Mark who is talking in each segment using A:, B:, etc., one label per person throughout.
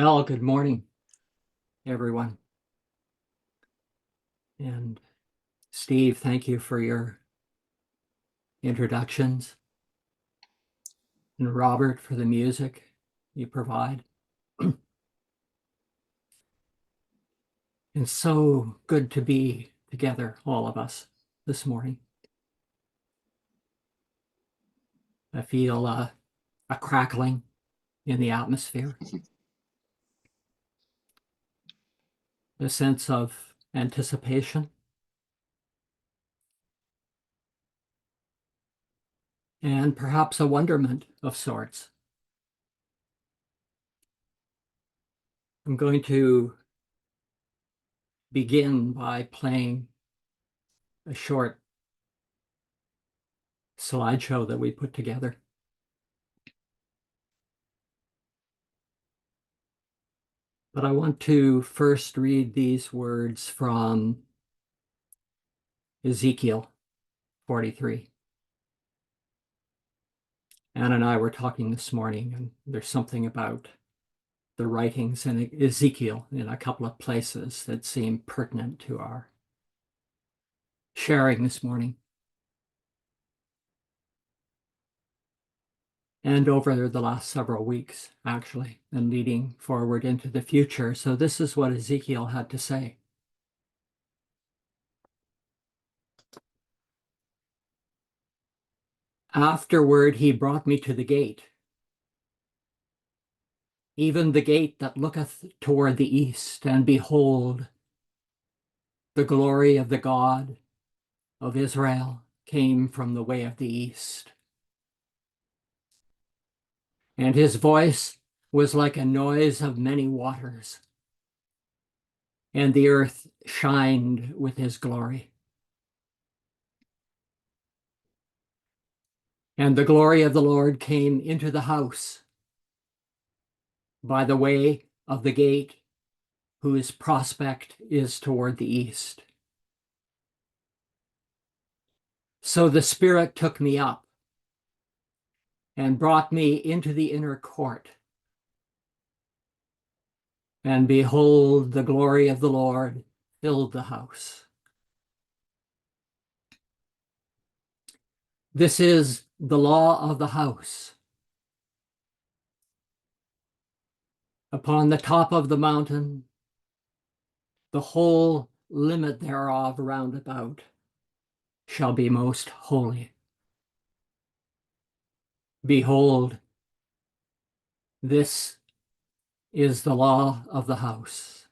A: Well, good morning, everyone. And Steve, thank you for your introductions. And Robert, for the music you provide. It's so good to be together, all of us, this morning. I feel a crackling in the atmosphere, a sense of anticipation, and perhaps a wonderment of sorts. I'm going to begin by playing a short slideshow that we put together. But I want to first read these words from Ezekiel 43. Ann and I were talking this morning, and there's something about the writings in Ezekiel in a couple of places that seem pertinent to our sharing this morning. And over the last several weeks, actually, and leading forward into the future. So this is what Ezekiel had to say. Afterward, he brought me to the gate, even the gate that looketh toward the east, and behold, the glory of the God of Israel came from the way of the east. And his voice was like a noise of many waters, and the earth shined with his glory. And the glory of the Lord came into the house by the way of the gate, whose prospect is toward the east. So the Spirit took me up and brought me into the inner court. And behold, the glory of the Lord filled the house. This is the law of the house. Upon the top of the mountain, the whole limit thereof round about shall be most holy. Behold, this is the law of the house.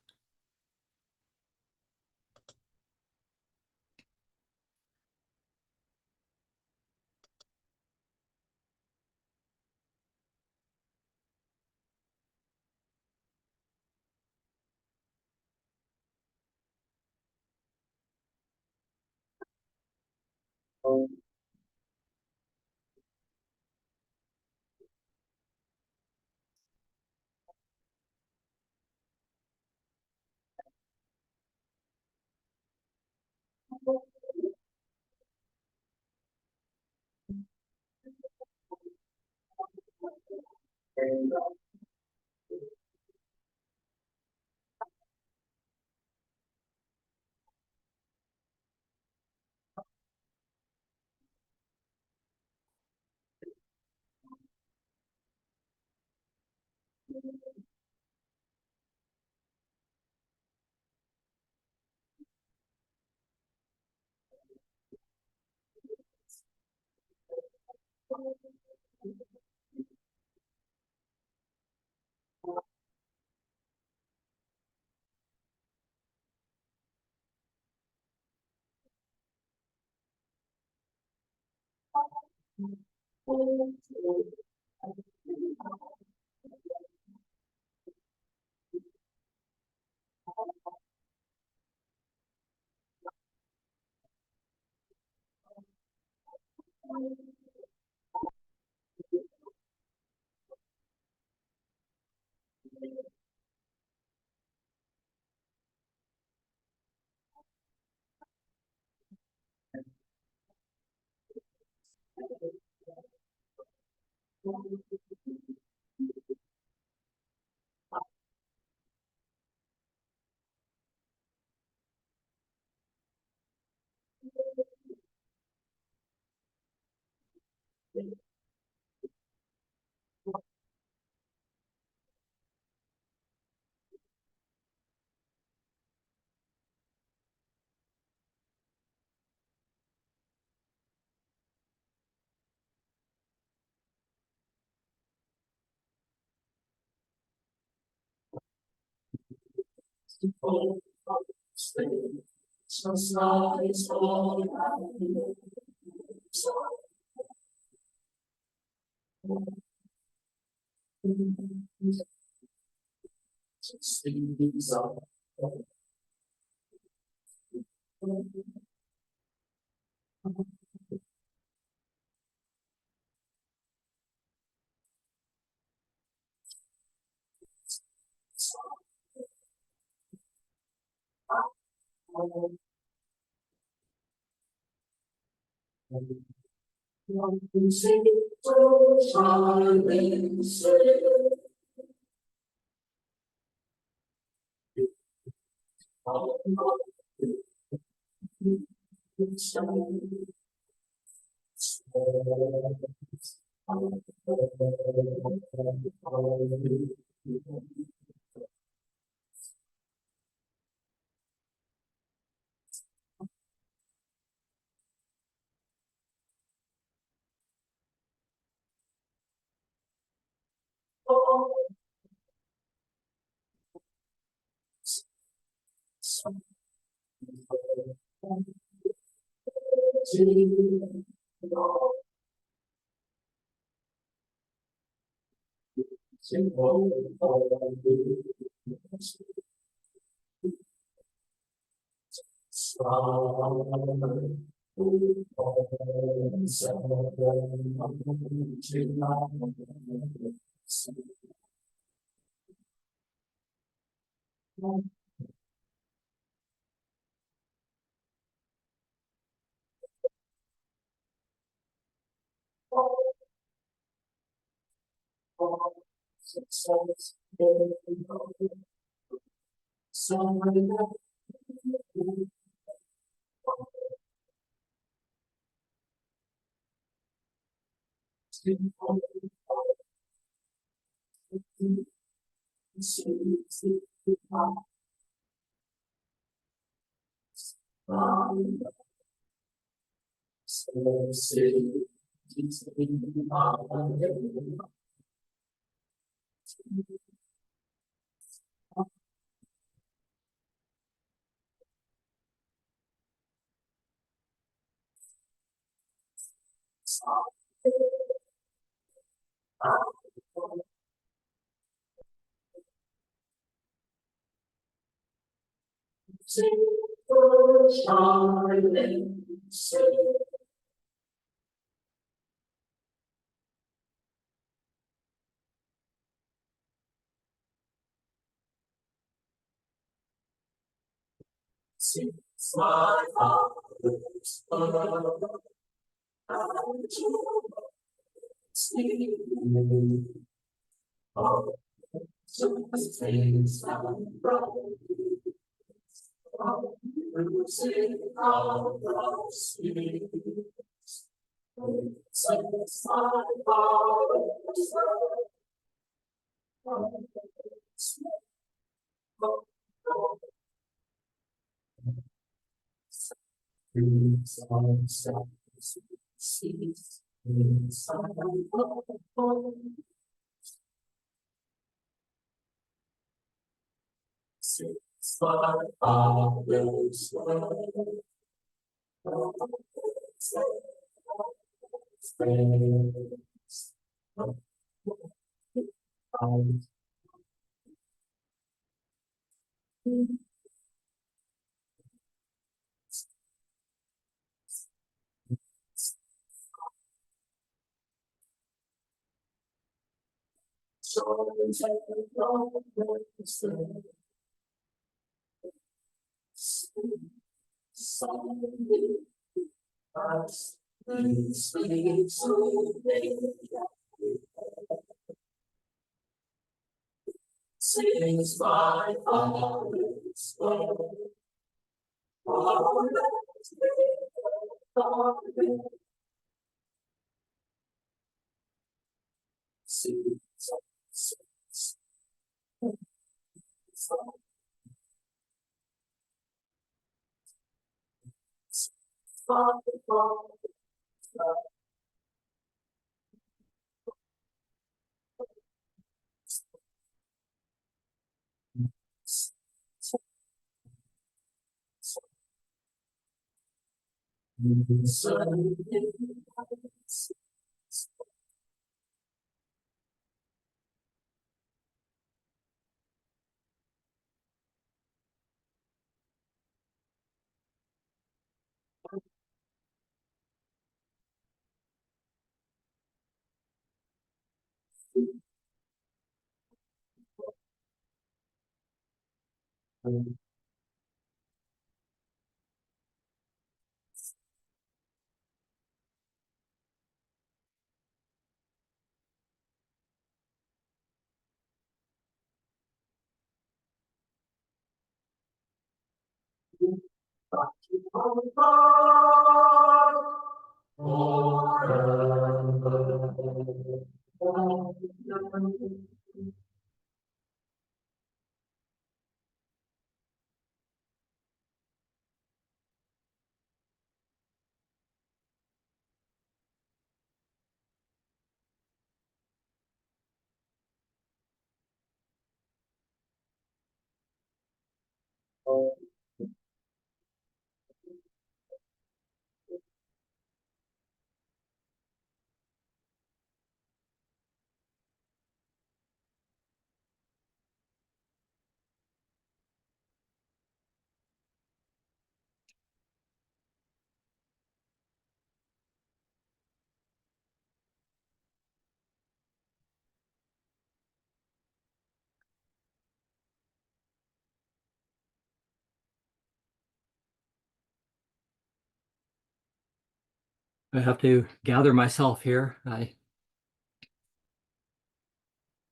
A: I have to gather myself here. I'm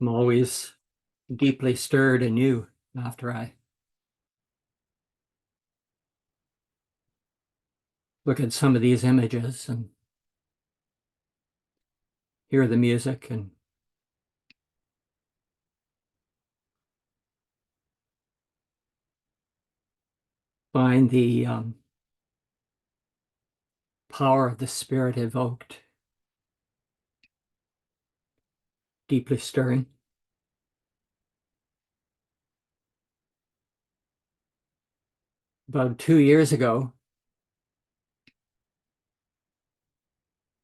A: always deeply stirred anew after I look at some of these images and hear the music and find the power of the spirit evoked, deeply stirring. About 2 years ago,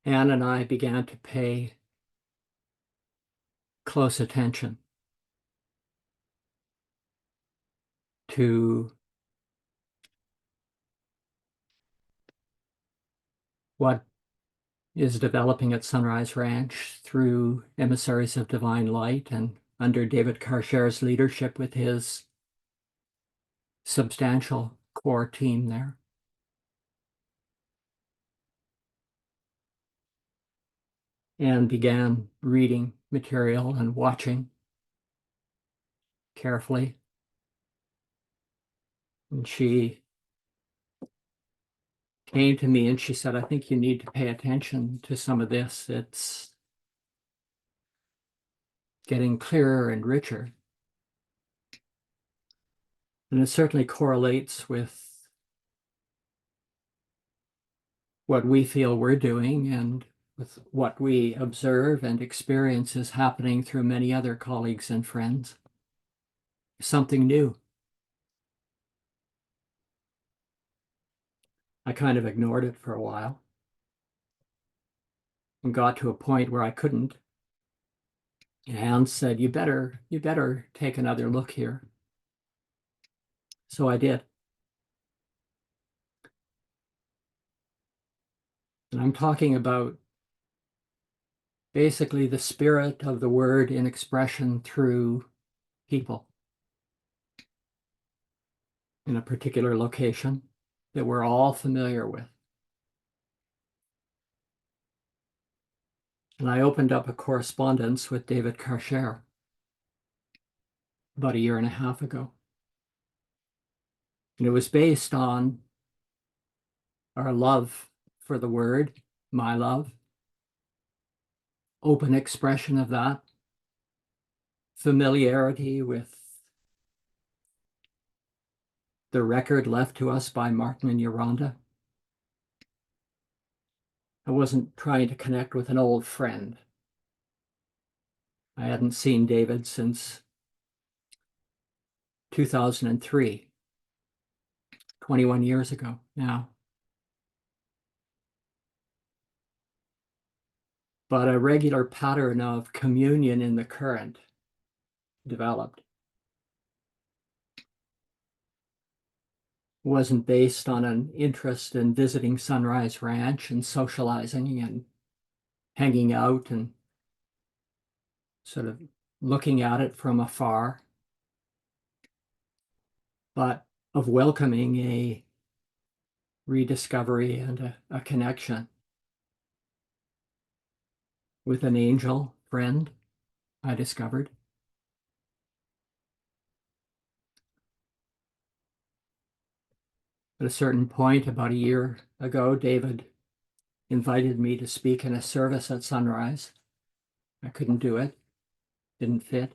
A: Anne and I began to pay close attention to what is developing at Sunrise Ranch through Emissaries of Divine Light and under David Karcher's leadership with his substantial core team there. And began reading material and watching carefully. And she came to me and she said, I think you need to pay attention to some of this. It's getting clearer and richer. And it certainly correlates with what we feel we're doing and with what we observe and experience is happening through many other colleagues and friends. Something new. I kind of ignored it for a while and got to a point where I couldn't. And said, you better take another look here. So I did. And I'm talking about basically the spirit of the word in expression through people in a particular location that we're all familiar with. And I opened up a correspondence with David Karcher about 1.5 years ago. And it was based on our love for the word, my love, open expression of that, familiarity with the record left to us by Martin and Yolanda. I wasn't trying to connect with an old friend. I hadn't seen David since 2003, 21 years ago now. but a regular pattern of communion in the current developed. Wasn't based on an interest in visiting Sunrise Ranch and socializing and hanging out and sort of looking at it from afar, but of welcoming a rediscovery and a connection with an angel friend I discovered. At a certain point, about a year ago, David invited me to speak in a service at Sunrise. I couldn't do it, didn't fit.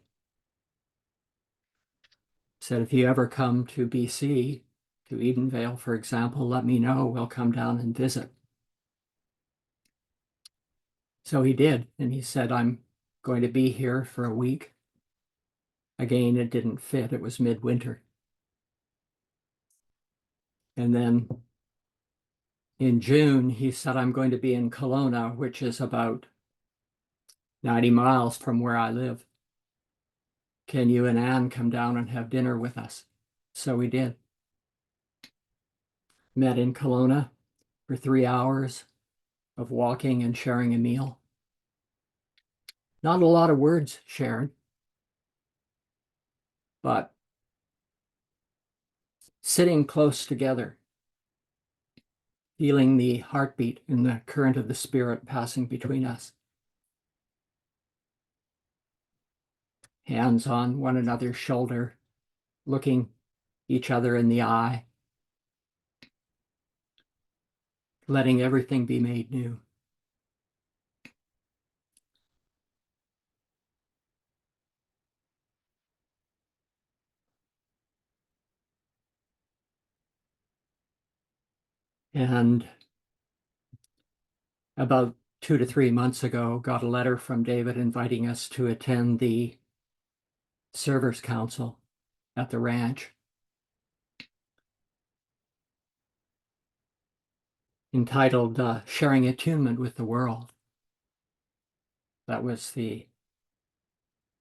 A: Said, if you ever come to BC, to Edenvale, for example, let me know. We'll come down and visit. So he did, and he said, I'm going to be here for a week. Again, it didn't fit. It was midwinter. And then in June, he said, I'm going to be in Kelowna, which is about 90 miles from where I live. Can you and Anne come down and have dinner with us? So we did. Met in Kelowna for 3 hours of walking and sharing a meal. Not a lot of words shared, but sitting close together, feeling the heartbeat and the current of the Spirit passing between us. Hands on one another's shoulder, looking each other in the eye, letting everything be made new. And about 2 to 3 months ago, got a letter from David inviting us to attend the Servers Council at the ranch, entitled Sharing Attunement with the World. That was the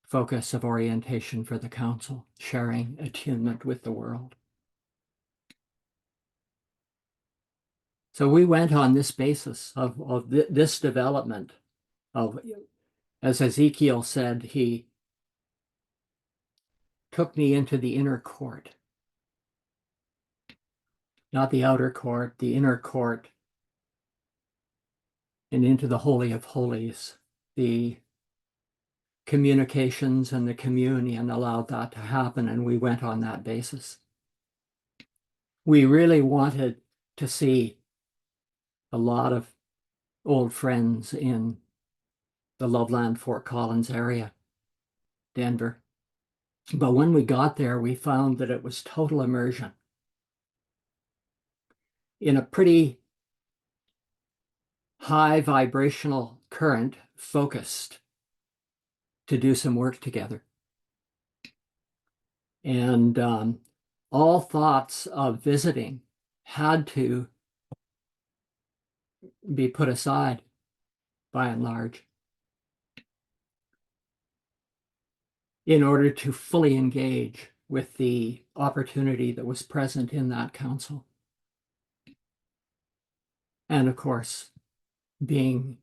A: focus of orientation for the council, sharing attunement with the world. So we went on this basis of this development of, as Ezekiel said, he took me into the inner court, not the outer court, the inner court, and into the Holy of Holies. The communications and the communion allowed that to happen, and we went on that basis. We really wanted to see a lot of old friends in the Loveland, Fort Collins area, Denver. But when we got there, we found that it was total immersion in a pretty high vibrational current, focused to do some work together. And all thoughts of visiting had to be put aside by and large in order to fully engage with the opportunity that was present in that council. And of course, being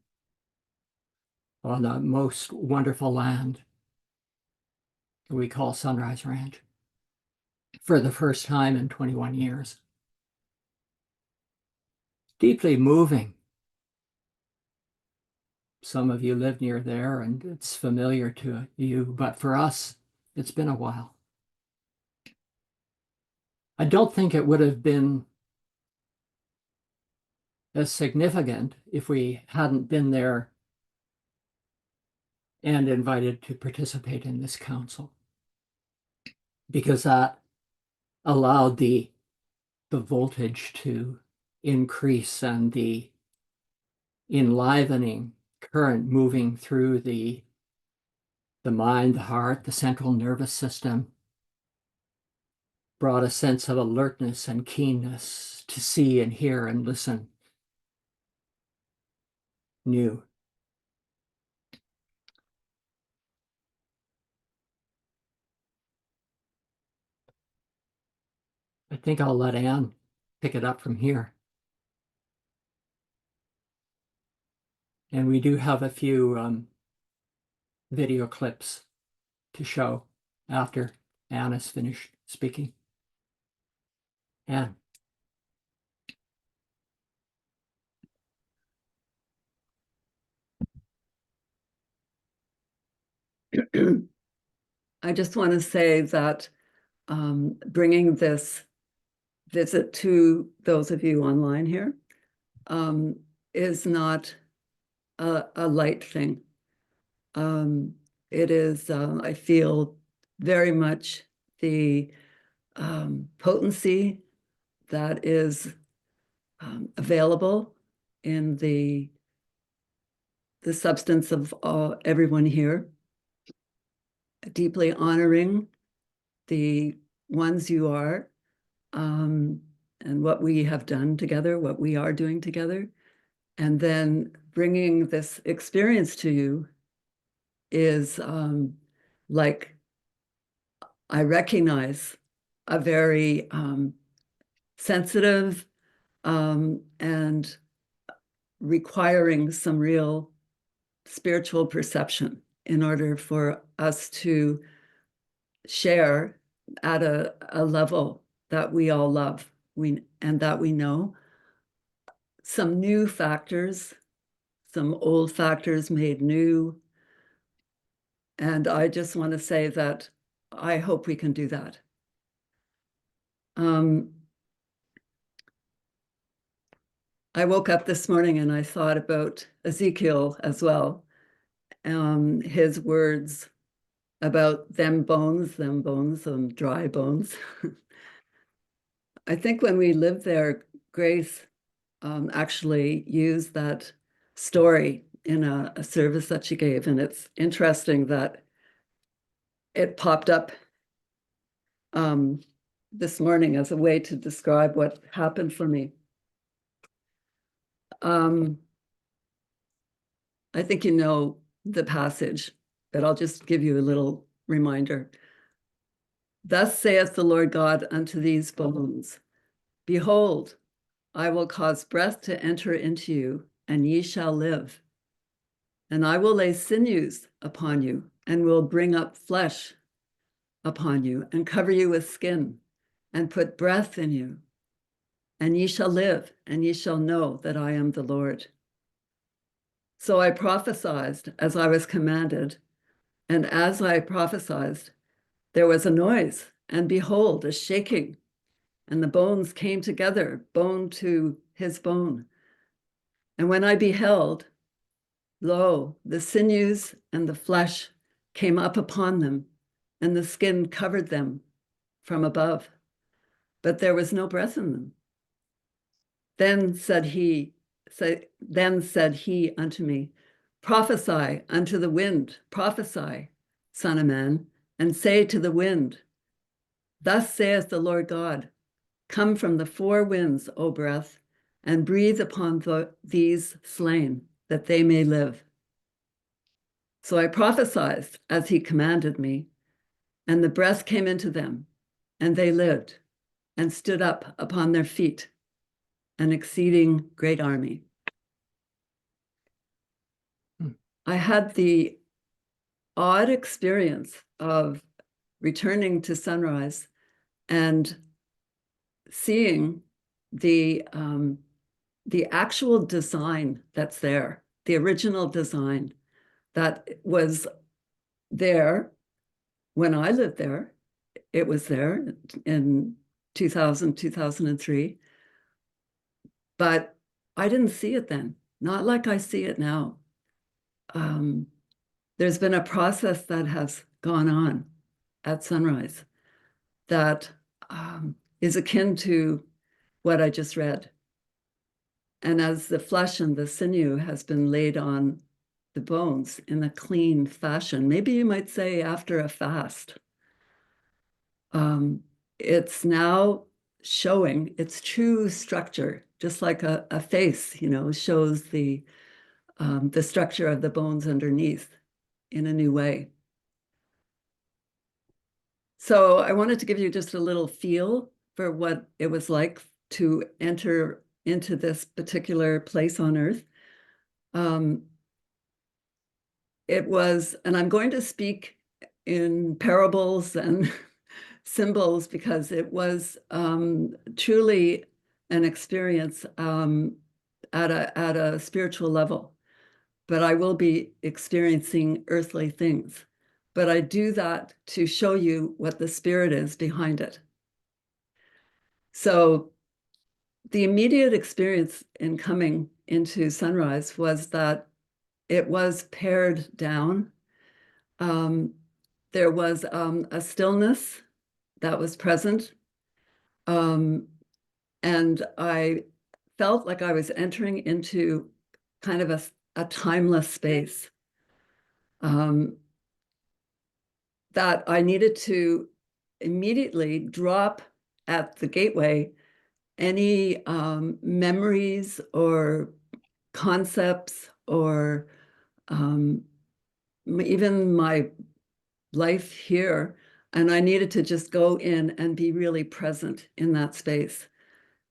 A: on the most wonderful land we call Sunrise Ranch for the first time in 21 years. Deeply moving. Some of you live near there and it's familiar to you, but for us, it's been a while. I don't think it would have been as significant if we hadn't been there and invited to participate in this council, because that allowed the voltage to increase and the enlivening current moving through the mind, the heart, the central nervous system, brought a sense of alertness and keenness to see and hear and listen new. I think I'll let Anne pick it up from here. And we do have a few video clips to show after Anne is finished speaking. Anne.
B: I just want to say that bringing this visit to those of you online here is not a light thing. It is, I feel very much the potency that is available in the substance of everyone here, deeply honoring the ones you are, and what we have done together, what we are doing together, and then bringing this experience to you is like I recognize a very sensitive and requiring some real spiritual perception in order for us to share at a level that we all love and that we know. Some new factors, some old factors made new. And I just want to say that I hope we can do that. I woke up this morning and I thought about Ezekiel as well. His words about them bones, and dry bones. I think when we lived there, Grace actually used that story in a service that she gave. And it's interesting that it popped up this morning as a way to describe what happened for me. I think you know the passage, but I'll just give you a little reminder. Thus saith the Lord God unto these bones, behold, I will cause breath to enter into you, and ye shall live. And I will lay sinews upon you, and will bring up flesh upon you, and cover you with skin, and put breath in you. And ye shall live, and ye shall know that I am the Lord. So I prophesied as I was commanded, and as I prophesied, there was a noise, and behold, a shaking, and the bones came together, bone to his bone. And when I beheld, lo, the sinews and the flesh came up upon them, and the skin covered them from above, but there was no breath in them. Then said he unto me, prophesy unto the wind, prophesy, son of man, and say to the wind, thus saith the Lord God, come from the four winds, O breath, and breathe upon these slain, that they may live. So I prophesied as he commanded me, and the breath came into them, and they lived, and stood up upon their feet, an exceeding great army. I had the odd experience of returning to Sunrise and seeing the actual design that's there, the original design that was there when I lived there. It was there in 2000, 2003. But I didn't see it then, not like I see it now. There's been a process that has gone on at Sunrise that is akin to what I just read. And as the flesh and the sinew has been laid on the bones in a clean fashion, maybe you might say after a fast, it's now showing its true structure, just like a face, shows the structure of the bones underneath in a new way. So I wanted to give you just a little feel for what it was like to enter into this particular place on earth. It was, and I'm going to speak in parables and symbols because it was truly an experience at a spiritual level. But I will be experiencing earthly things. But I do that to show you what the spirit is behind it. So the immediate experience in coming into Sunrise was that it was pared down. There was a stillness that was present. And I felt like I was entering into kind of a timeless space that I needed to immediately drop at the gateway any memories or concepts or even my life here. And I needed to just go in and be really present in that space.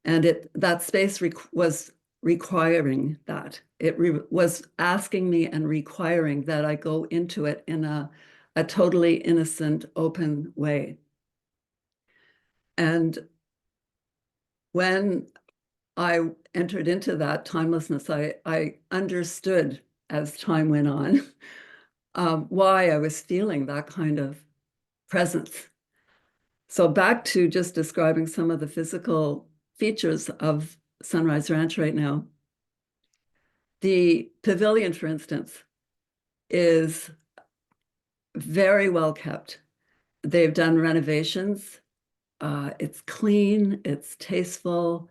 B: And that space was requiring that. It was asking me and requiring that I go into it in a totally innocent, open way. And when I entered into that timelessness, I understood as time went on why I was feeling that kind of presence. So back to just describing some of the physical features of Sunrise Ranch right now. The pavilion, for instance, is very well kept. They've done renovations. It's clean, it's tasteful,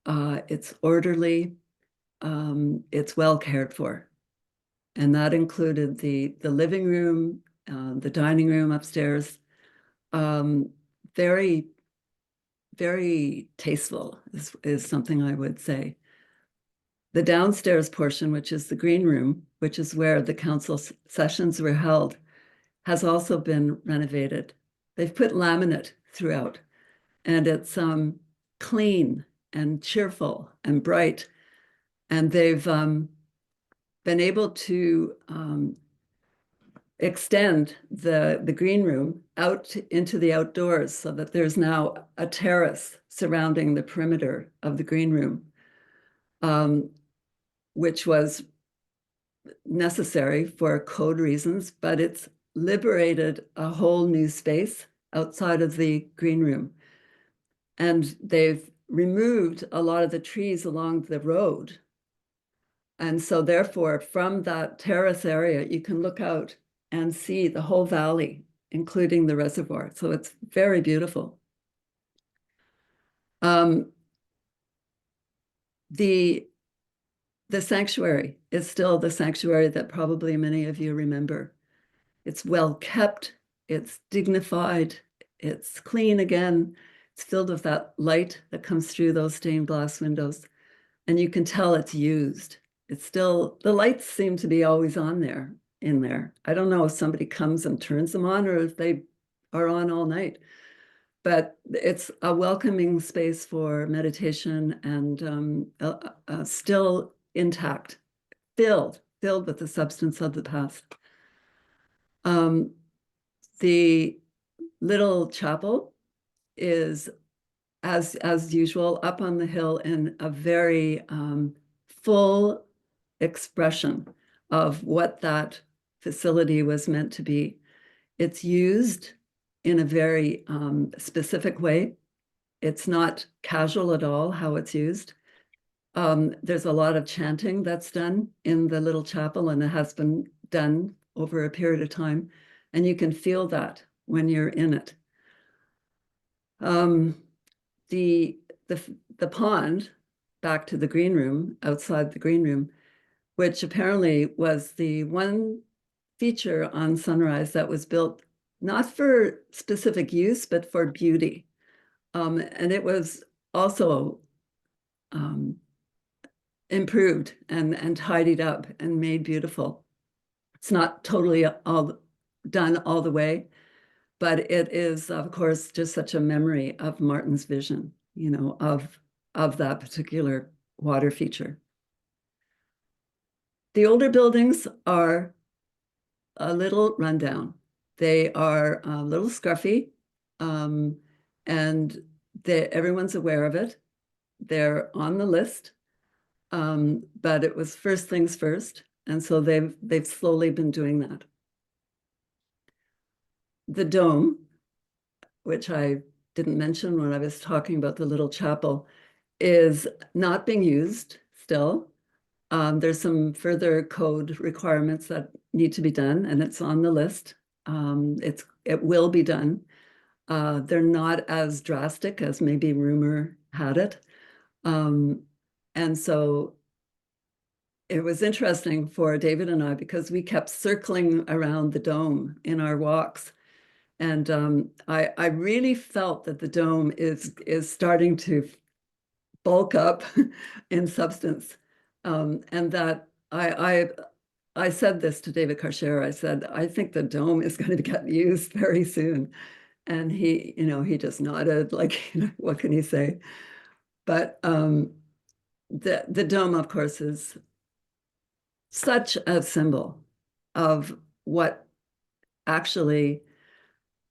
B: it's orderly, it's well cared for. And that included the living room, the dining room upstairs. Very, very tasteful is something I would say. The downstairs portion, which is the green room, which is where the council sessions were held, has also been renovated. They've put laminate throughout, and it's clean and cheerful and bright. And they've been able to extend the green room out into the outdoors so that there's now a terrace surrounding the perimeter of the green room, which was necessary for code reasons, but it's liberated a whole new space outside of the green room. And they've removed a lot of the trees along the road. And so therefore, from that terrace area, you can look out and see the whole valley, including the reservoir. So it's very beautiful. The sanctuary is still the sanctuary that probably many of you remember. It's well kept, it's dignified, it's clean again, it's filled with that light that comes through those stained glass windows. And you can tell it's used. It's still, the lights seem to be always on there, in there. I don't know if somebody comes and turns them on or if they are on all night. But it's a welcoming space for meditation and still intact, filled with the substance of the past. The little chapel is, as usual, up on the hill in a very full expression of what that facility was meant to be. It's used in a very specific way. It's not casual at all how it's used. There's a lot of chanting that's done in the little chapel, and it has been done over a period of time, and you can feel that when you're in it. The pond, back to the green room, outside the green room, which apparently was the one feature on Sunrise that was built not for specific use, but for beauty. And it was also improved and tidied up and made beautiful. It's not totally all done all the way, but it is, of course, just such a memory of Martin's vision, of that particular water feature. The older buildings are a little rundown. They are a little scruffy, and everyone's aware of it. They're on the list, but it was first things first, and so they've slowly been doing that. The dome, which I didn't mention when I was talking about the little chapel, is not being used still. There's some further code requirements that need to be done, and it's on the list. It will be done. They're not as drastic as maybe rumor had it. And so it was interesting for David and I because we kept circling around the dome in our walks. And I really felt that the dome is starting to bulk up in substance. And that I said this to David Carcher. I said, I think the dome is going to get used very soon. And he just nodded, like, what can he say? But the dome, of course, is such a symbol of what actually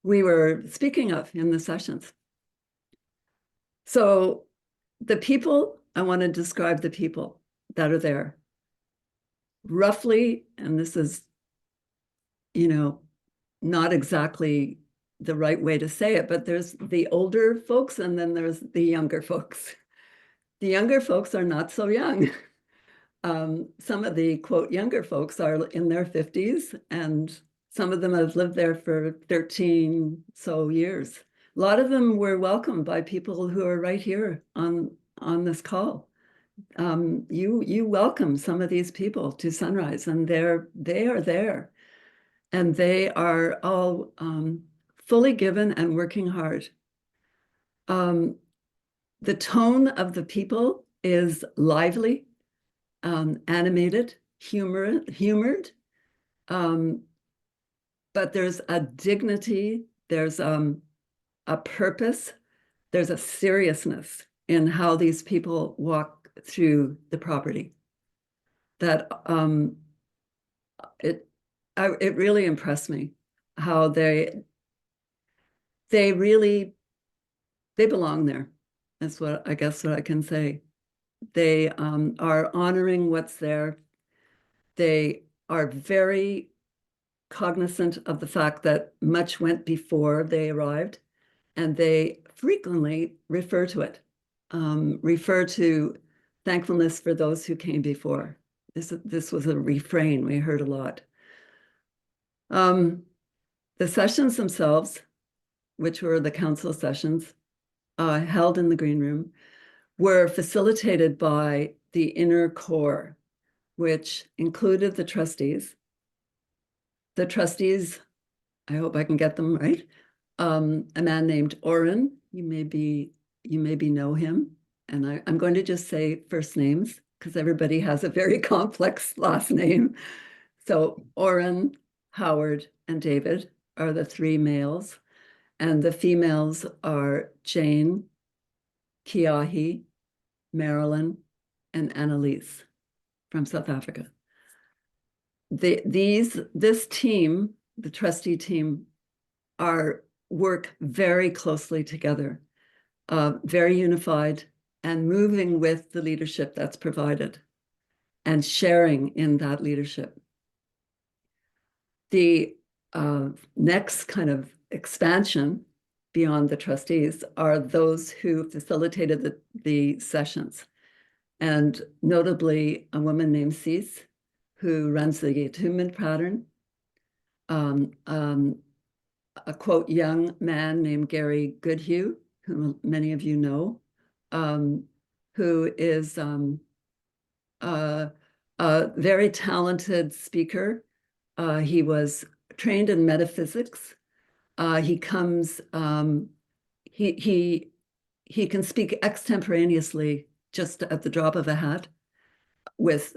B: we were speaking of in the sessions. So the people, I want to describe the people that are there. Roughly, and this is, not exactly the right way to say it, but there's the older folks and then there's the younger folks. The younger folks are not so young. Some of the, quote, younger folks are in their 50s, and some of them have lived there for 13 so years. A lot of them were welcomed by people who are right here on this call. You welcome some of these people to Sunrise, and they are there, and they are all fully given and working hard. The tone of the people is lively, animated, humored, but there's a dignity, there's a purpose, there's a seriousness in how these people walk through the property that it really impressed me how they belong there. That's what I guess what I can say. They are honoring what's there. They are very cognizant of the fact that much went before they arrived, and they frequently refer to it, refer to thankfulness for those who came before. This was a refrain we heard a lot. The sessions themselves, which were the council sessions held in the green room, were facilitated by the inner core, which included the trustees. The trustees, I hope I can get them right. A man named Oren, you maybe know him, and I'm going to just say first names because everybody has a very complex last name. So Oren, Howard, and David are the three males, and the females are Jane, Kiahi, Marilyn, and Annalise from South Africa. This team, the trustee team, work very closely together, very unified, and moving with the leadership that's provided and sharing in that leadership. The next kind of expansion beyond the trustees are those who facilitated the sessions, and notably a woman named Cease, who runs the attunement pattern, a quote, young man named Gary Goodhue, whom many of you know, who is a very talented speaker. He was trained in metaphysics. He comes, he can speak extemporaneously just at the drop of a hat with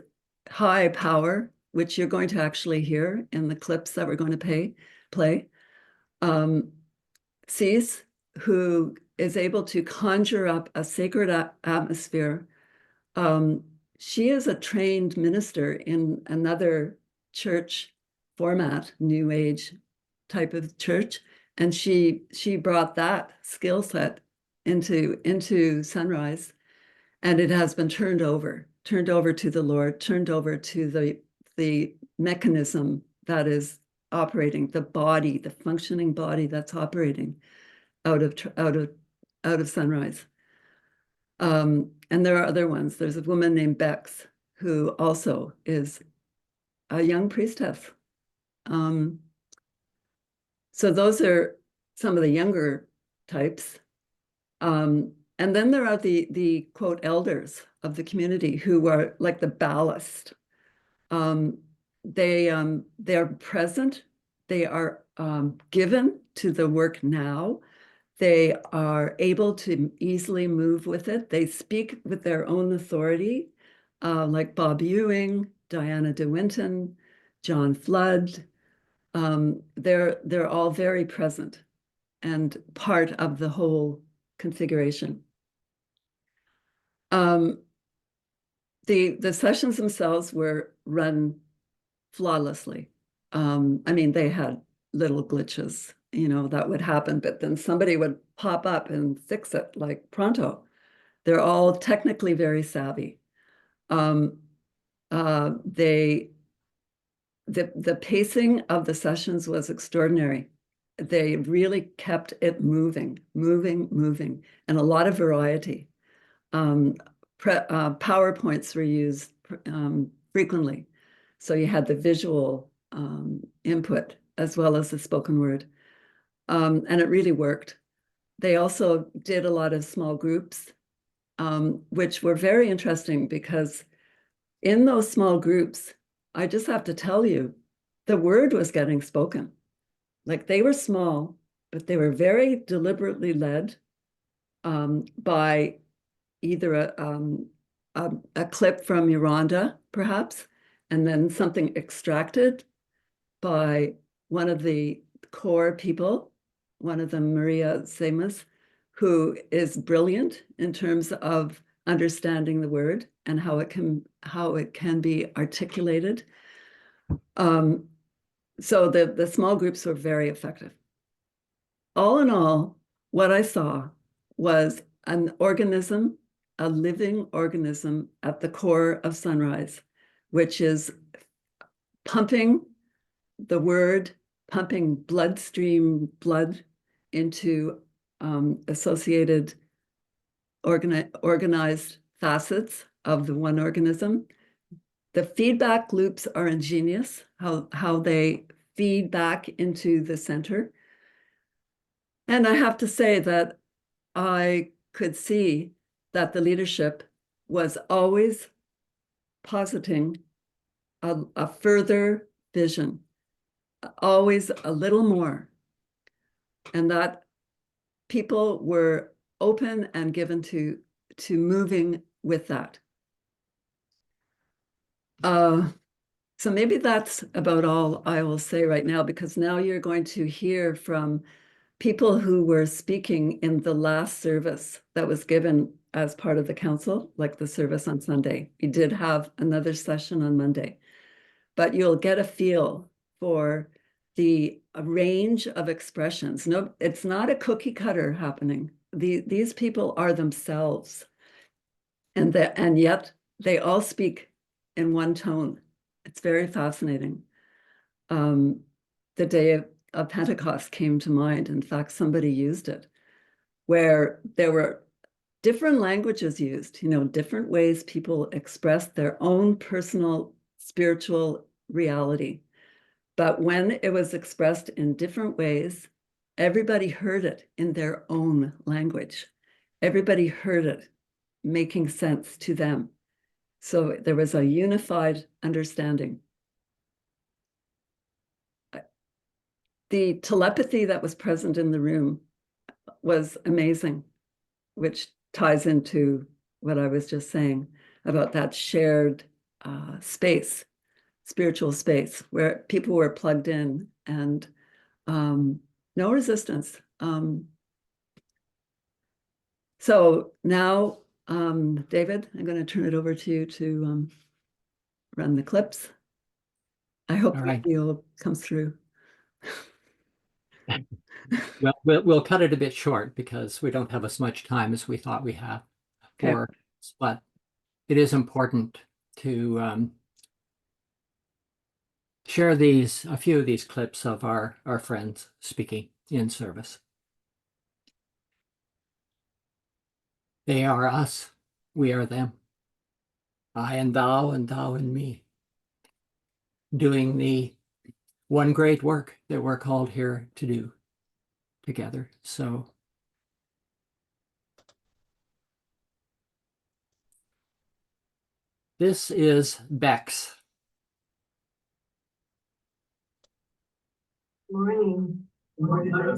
B: high power, which you're going to actually hear in the clips that we're going to play. Cease, who is able to conjure up a sacred atmosphere. She is a trained minister in another church format, New Age type of church, and she brought that skill set into Sunrise, and it has been turned over to the Lord, turned over to the mechanism that is operating, the body, the functioning body that's operating out of Sunrise. And there are other ones. There's a woman named Bex who also is a young priestess. So those are some of the younger types. And then there are the quote elders of the community who are like the ballast. They're present. They are given to the work now. They are able to easily move with it. They speak with their own authority, like Bob Ewing, Diana De Winton, John Flood. They're all very present and part of the whole configuration. The sessions themselves were run flawlessly. I mean, they had little glitches, that would happen, but then somebody would pop up and fix it like pronto. They're all technically very savvy. The pacing of the sessions was extraordinary. They really kept it moving, and a lot of variety. PowerPoints were used frequently. So you had the visual input as well as the spoken word. And it really worked. They also did a lot of small groups, which were very interesting because in those small groups, I just have to tell you, the word was getting spoken. Like they were small, but they were very deliberately led by either a clip from Yolanda, perhaps, and then something extracted by one of the core people, one of them, Maria Seamus, who is brilliant in terms of understanding the word and how it can be articulated. So the small groups were very effective. All in all, what I saw was an organism, a living organism at the core of Sunrise, which is pumping the word, pumping bloodstream blood into associated organized facets of the one organism. The feedback loops are ingenious, how they feed back into the center. And I have to say that I could see that the leadership was always positing a further vision, always a little more, and that people were open and given to moving with that. So maybe that's about all I will say right now, because now you're going to hear from people who were speaking in the last service that was given as part of the council, like the service on Sunday. We did have another session on Monday, but you'll get a feel for the range of expressions. No, it's not a cookie cutter happening. These people are themselves, and yet they all speak in one tone. It's very fascinating. The day of Pentecost came to mind. In fact, somebody used it, where there were different languages used, different ways people express their own personal spiritual reality. But when it was expressed in different ways, everybody heard it in their own language. Everybody heard it making sense to them. So there was a unified understanding. The telepathy that was present in the room was amazing, which ties into what I was just saying about that shared space, spiritual space, where people were plugged in and no resistance. So now, David, I'm going to turn it over to you to run the clips. I hope
A: All
B: the
A: right.
B: video comes through.
A: Well, we'll cut it a bit short because we don't have as much time as we thought we have for, but it is important to share a few of these clips of our friends speaking in service. They are us, we are them. I and thou and me, doing the one great work that we're called here to do together. So this is Bex.
C: Morning. Morning. I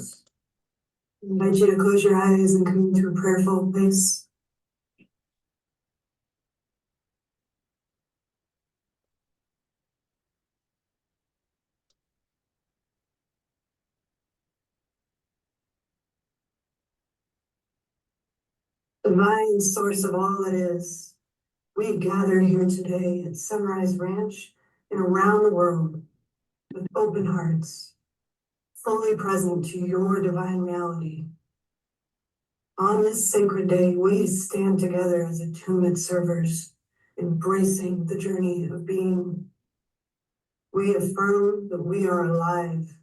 C: invite you to close your eyes and come into a prayerful place. Divine source of all that is, we gather here today at Sunrise Ranch and around the world with open hearts, fully present to your divine reality. On this sacred day, we stand together as attunement servers, embracing the journey of being. We affirm that we are alive,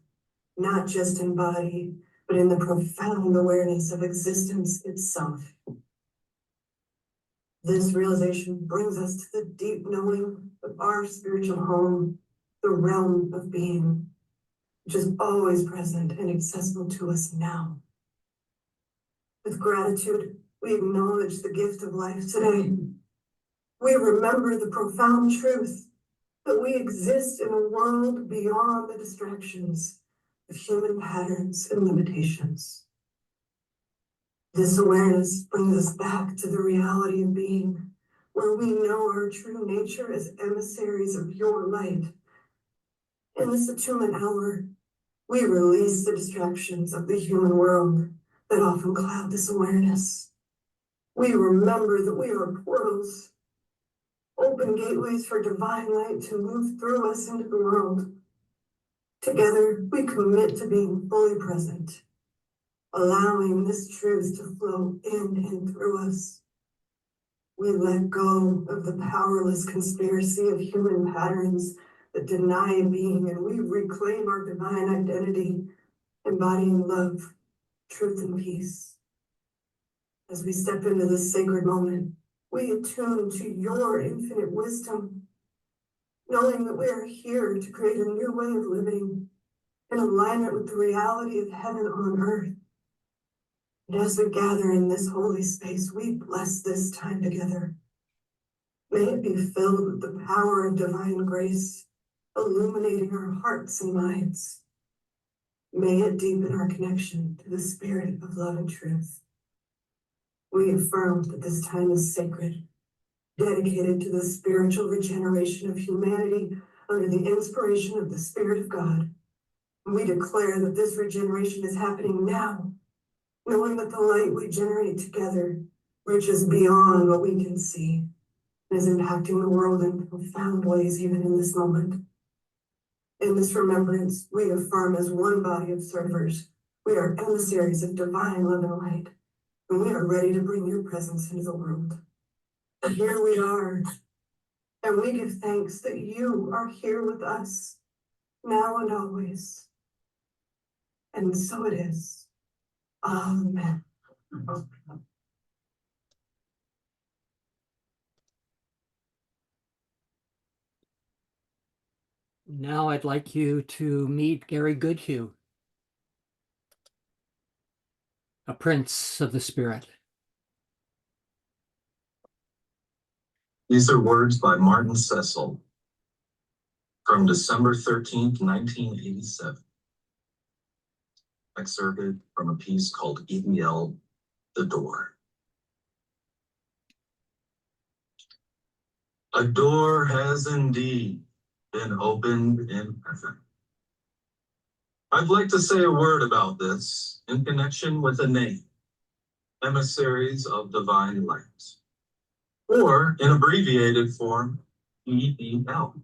C: not just in body, but in the profound awareness of existence itself. This realization brings us to the deep knowing of our spiritual home, the realm of being, which is always present and accessible to us now. With gratitude, we acknowledge the gift of life today. We remember the profound truth that we exist in a world beyond the distractions of human patterns and limitations. This awareness brings us back to the reality of being, where we know our true nature as emissaries of your light. In this attunement hour, we release the distractions of the human world that often cloud this awareness. We remember that we are portals, open gateways for divine light to move through us into the world. Together, we commit to being fully present, allowing this truth to flow in and through us. We let go of the powerless conspiracy of human patterns that deny being, and we reclaim our divine identity, embodying love, truth, and peace. As we step into this sacred moment, we attune to your infinite wisdom, knowing that we are here to create a new way of living in alignment with the reality of heaven on earth. And as we gather in this holy space, we bless this time together. May it be filled with the power of divine grace, illuminating our hearts and minds. May it deepen our connection to the spirit of love and truth. We affirm that this time is sacred, dedicated to the spiritual regeneration of humanity under the inspiration of the Spirit of God. We declare that this regeneration is happening now, knowing that the light we generate together reaches beyond what we can see and is impacting the world in profound ways even in this moment. In this remembrance, we affirm as one body of servers, we are emissaries of divine love and light, and we are ready to bring your presence into the world. And here we are, and we give thanks that you are here with us, now and always. And so it is. Amen.
A: Now I'd like you to meet Gary Goodhue, a prince of the spirit.
D: These are words by Martin Cecil from December 13th, 1987. Excerpted from a piece called EBL, The Door. A door has indeed been opened in heaven. I'd like to say a word about this in connection with the name, Emissaries of Divine Light, or in abbreviated form, EDL.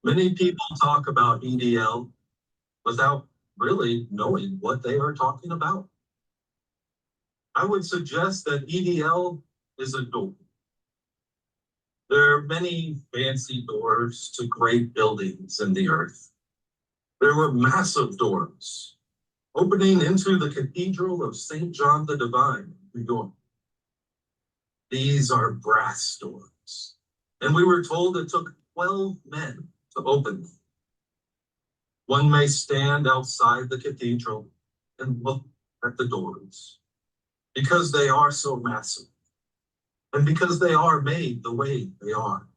D: Many people talk about EDL without really knowing what they are talking about. I would suggest that EDL is a door. There are many fancy doors to great buildings in the earth. There were massive doors opening into the Cathedral of St. John the Divine in New York. These are brass doors, and we were told it took 12 men to open them. One may stand outside the cathedral and look at the doors because they are so massive and because they are made the way they are.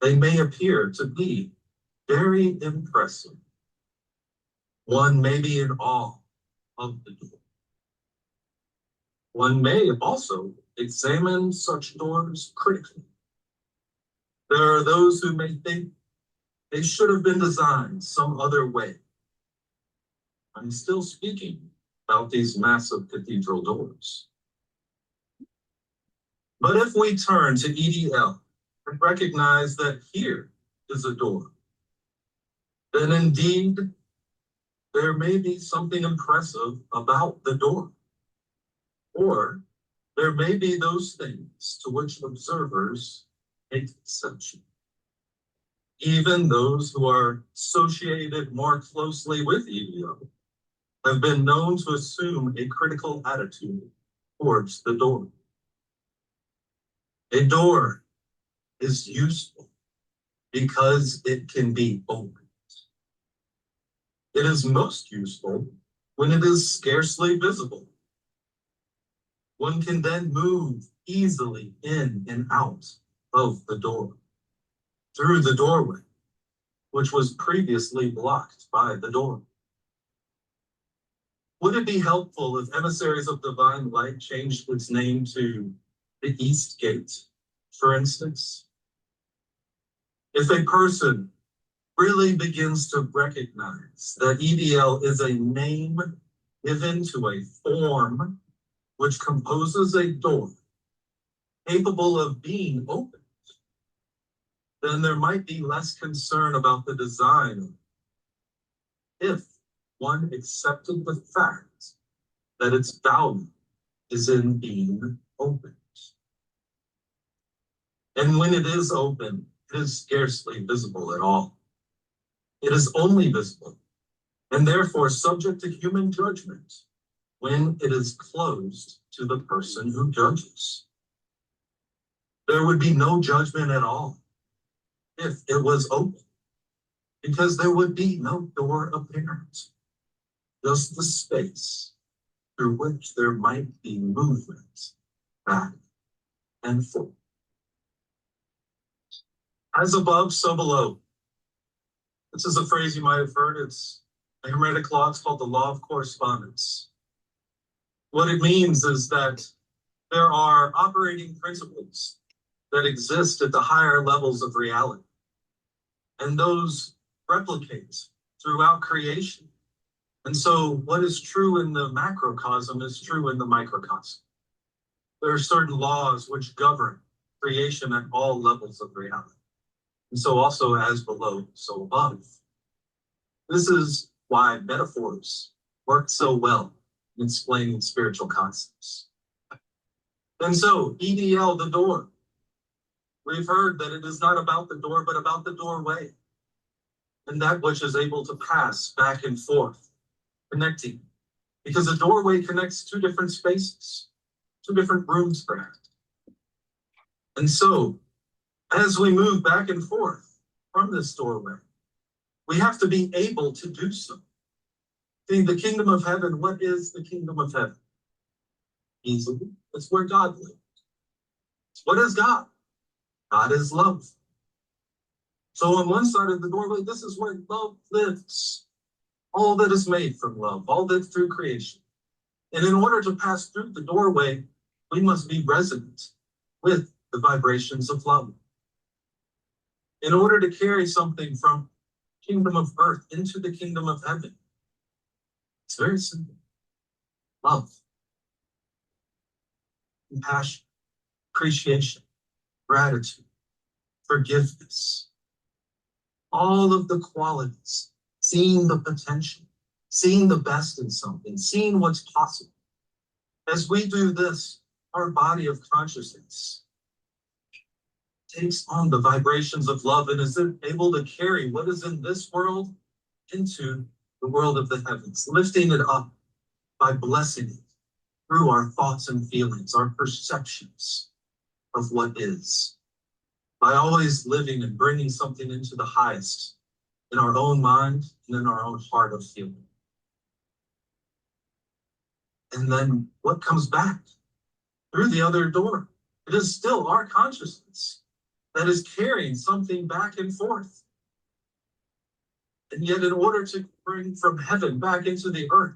D: They may appear to be very impressive. One may be in awe of the door. One may also examine such doors critically. There are those who may think they should have been designed some other way. I'm still speaking about these massive cathedral doors. But if we turn to EDL and recognize that here is a door, then indeed there may be something impressive about the door. Or there may be those things to which observers take exception. Even those who are associated more closely with EDL have been known to assume a critical attitude towards the door. A door is useful because it can be opened. It is most useful when it is scarcely visible. One can then move easily in and out of the door, through the doorway, which was previously blocked by the door. Would it be helpful if Emissaries of Divine Light changed its name to the East Gate, for instance? If a person really begins to recognize that EDL is a name given to a form which composes a door capable of being opened, then there might be less concern about the design if one accepted the fact that its value is in being opened. And when it is open, it is scarcely visible at all. It is only visible, and therefore subject to human judgment, when it is closed to the person who judges. There would be no judgment at all if it was open, because there would be no door apparent, just the space through which there might be movement back and forth. As above, so below. This is a phrase you might have heard. It's a hermetic law. It's called the law of correspondence. What it means is that there are operating principles that exist at the higher levels of reality, and those replicate throughout creation. And so what is true in the macrocosm is true in the microcosm. There are certain laws which govern creation at all levels of reality. And so also as below, so above. This is why metaphors work so well in explaining spiritual concepts. And so EDL, the door. We've heard that it is not about the door, but about the doorway, and that which is able to pass back and forth, connecting. Because a doorway connects two different spaces, two different rooms perhaps. And so, as we move back and forth from this doorway, we have to be able to do so. See, the kingdom of heaven, what is the kingdom of heaven? Easily, it's where God lives. What is God? God is love. So on one side of the doorway, this is where love lives. All that is made from love, all that through creation. And in order to pass through the doorway, we must be resonant with the vibrations of love. In order to carry something from kingdom of earth into the kingdom of heaven? It's very simple. Love, compassion, appreciation, gratitude, forgiveness. All of the qualities, seeing the potential, seeing the best in something, seeing what's possible. As we do this, our body of consciousness takes on the vibrations of love and is able to carry what is in this world into the world of the heavens, lifting it up by blessing it through our thoughts and feelings, our perceptions of what is, by always living and bringing something into the highest in our own mind and in our own heart of feeling. And then what comes back through the other door? It is still our consciousness that is carrying something back and forth. And yet, in order to bring from heaven back into the earth,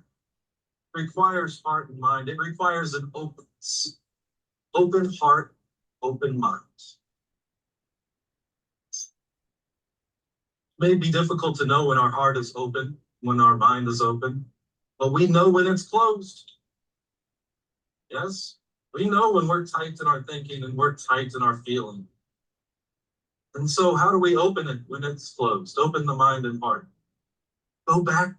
D: requires heart and mind. It requires an openness, open heart, open mind. It may be difficult to know when our heart is open, when our mind is open, but we know when it's closed. Yes, we know when we're tight in our thinking and we're tight in our feeling. And so how do we open it when it's closed? Open the mind and heart. Go back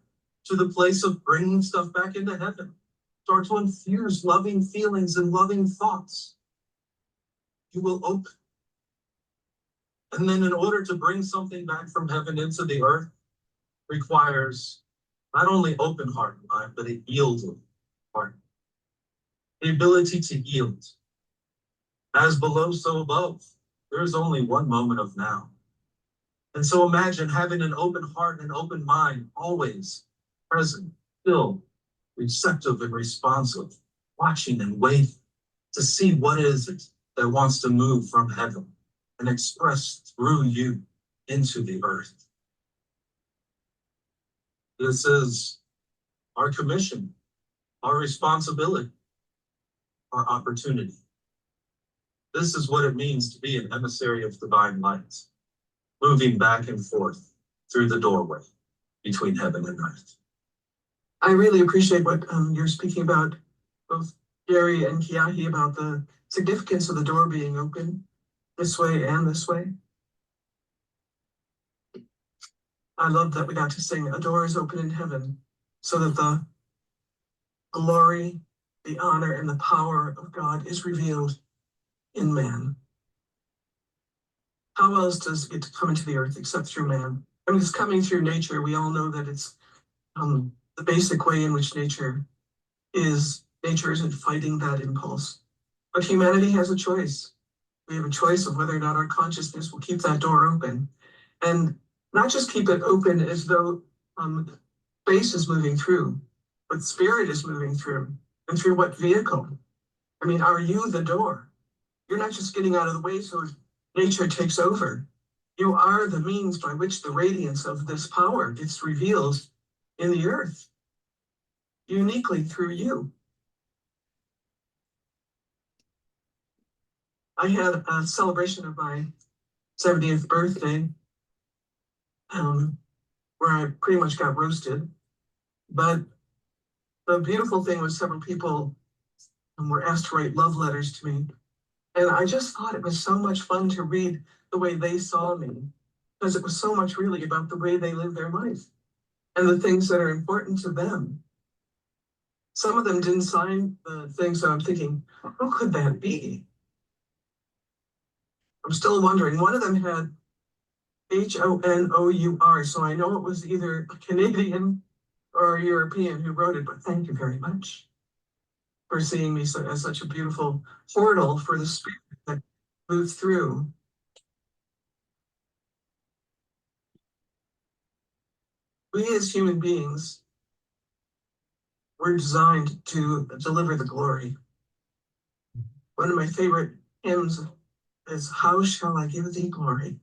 D: to the place of bringing stuff back into heaven. Start to infuse loving feelings and loving thoughts. You will open. And then in order to bring something back from heaven into the earth requires not only open heart and mind, but a yielded heart. The ability to yield. As below, so above. There is only one moment of now. And so imagine having an open heart and an open mind, always present, still, receptive and responsive, watching and waiting to see what is it that wants to move from heaven and express through you into the earth. This is our commission, our responsibility, our opportunity. This is what it means to be an emissary of divine light, moving back and forth through the doorway between heaven and earth.
C: I really appreciate what you're speaking about, both Gary and Kiahi, about the significance of the door being open this way and this way. I love that we got to sing "A Door is Open in Heaven," so that the glory, the honor, and the power of God is revealed in man. How else does it get to come into the earth except through man? I mean, it's coming through nature. We all know that it's the basic way in which nature isn't fighting that impulse. But humanity has a choice. We have a choice of whether or not our consciousness will keep that door open. And not just keep it open as though space is moving through, but spirit is moving through. And through what vehicle? I mean, are you the door? You're not just getting out of the way so nature takes over. You are the means by which the radiance of this power gets revealed in the earth, uniquely through you. I had a celebration of my 70th birthday, where I pretty much got roasted. But the beautiful thing was several people were asked to write love letters to me. And I just thought it was so much fun to read the way they saw me, because it was so much really about the way they live their life and the things that are important to them. Some of them didn't sign the thing, so I'm thinking, who could that be? I'm still wondering. One of them had Honour, so I know it was either a Canadian or a European who wrote it, but thank you very much for seeing me as such a beautiful portal for the spirit that moves through. We as human beings, we're designed to deliver the glory. One of my favorite hymns is, "How shall I give thee glory?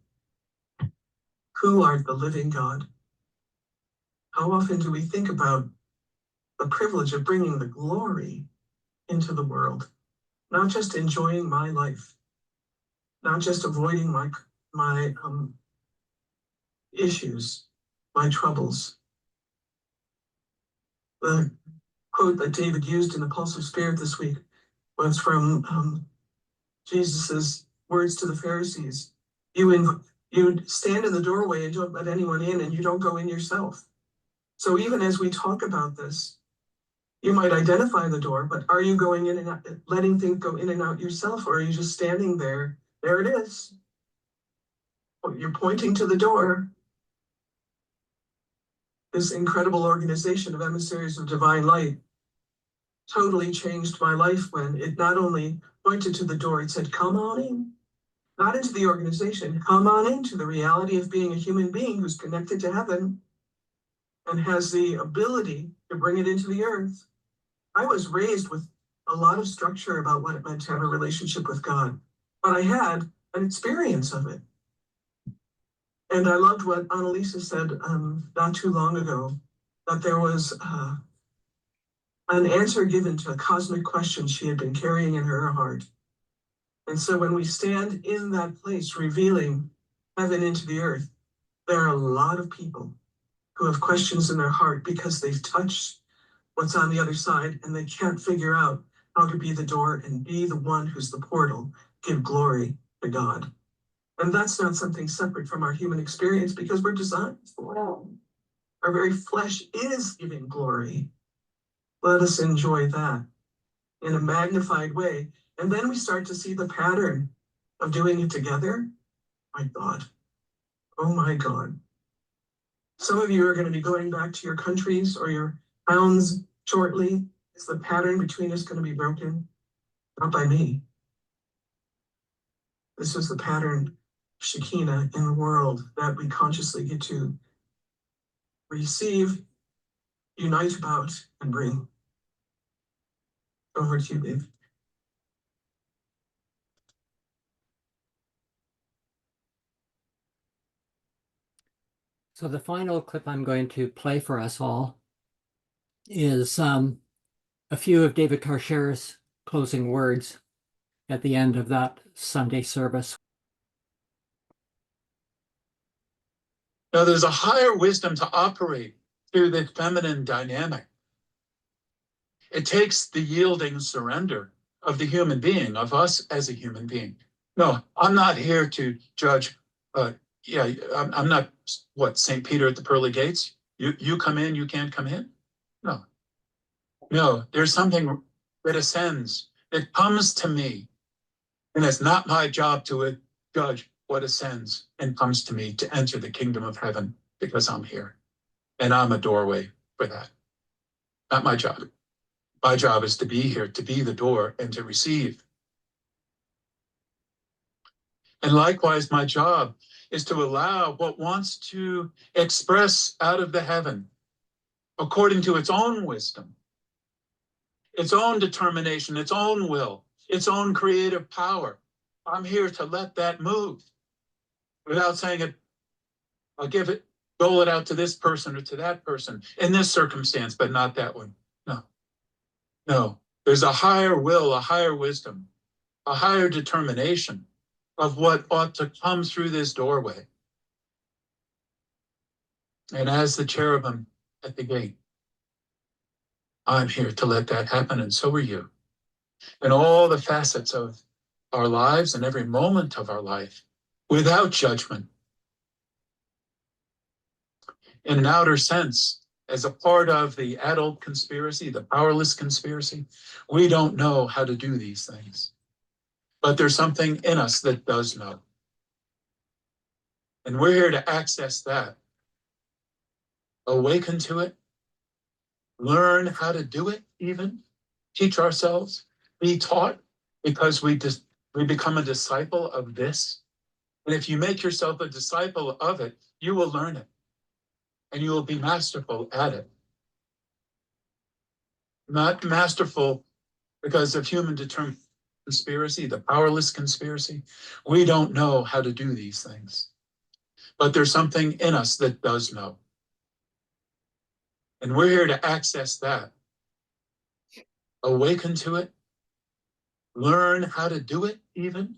C: Who art the living God?" How often do we think about the privilege of bringing the glory into the world? Not just enjoying my life, not just avoiding my issues, my troubles. The quote that David used in the Pulse of Spirit this week was from Jesus's words to the Pharisees. You stand in the doorway and don't let anyone in, and you don't go in yourself. So even as we talk about this, you might identify the door, but are you going in and out, letting things go in and out yourself, or are you just standing there? There it is. You're pointing to the door. This incredible organization of emissaries of divine light totally changed my life when it not only pointed to the door, it said, come on in. Not into the organization, come on into the reality of being a human being who's connected to heaven and has the ability to bring it into the earth. I was raised with a lot of structure about what it meant to have a relationship with God, but I had an experience of it. And I loved what Annalisa said not too long ago, that there was an answer given to a cosmic question she had been carrying in her heart. And so when we stand in that place, revealing heaven into the earth, there are a lot of people who have questions in their heart because they've touched what's on the other side and they can't figure out how to be the door and be the one who's the portal, give glory to God. And that's not something separate from our human experience because we're designed for it. Our very flesh is giving glory. Let us enjoy that in a magnified way. And then we start to see the pattern of doing it together. My God. Oh my God. Some of you are going to be going back to your countries or your towns shortly. Is the pattern between us going to be broken? Not by me. This is the pattern, Shekinah, in the world that we consciously get to receive, unite about, and bring. Over to you, Dave.
A: So the final clip I'm going to play for us all is a few of David Karcher's closing words at the end of that Sunday service.
E: Now, there's a higher wisdom to operate through the feminine dynamic. It takes the yielding surrender of the human being, of us as a human being. No, I'm not here to judge. I'm not, St. Peter at the pearly gates? You come in, you can't come in? No, there's something that ascends, that comes to me. And it's not my job to judge what ascends and comes to me to enter the kingdom of heaven because I'm here. And I'm a doorway for that. Not my job. My job is to be here, to be the door and to receive. And likewise, my job is to allow what wants to express out of the heaven according to its own wisdom, its own determination, its own will, its own creative power. I'm here to let that move without saying it, I'll dole it out to this person or to that person in this circumstance, but not that one. No, there's a higher will, a higher wisdom, a higher determination of what ought to come through this doorway. And as the cherubim at the gate, I'm here to let that happen, and so are you. And all the facets of our lives and every moment of our life, without judgment. In an outer sense, as a part of the adult conspiracy, the powerless conspiracy, we don't know how to do these things. But there's something in us that does know. And we're here to access that. Awaken to it. Learn how to do it even. Teach ourselves. Be taught, because we become a disciple of this. And if you make yourself a disciple of it, you will learn it. And you will be masterful at it. Not masterful because of human conspiracy, the powerless conspiracy. We don't know how to do these things. But there's something in us that does know. And we're here to access that. Awaken to it. Learn how to do it even.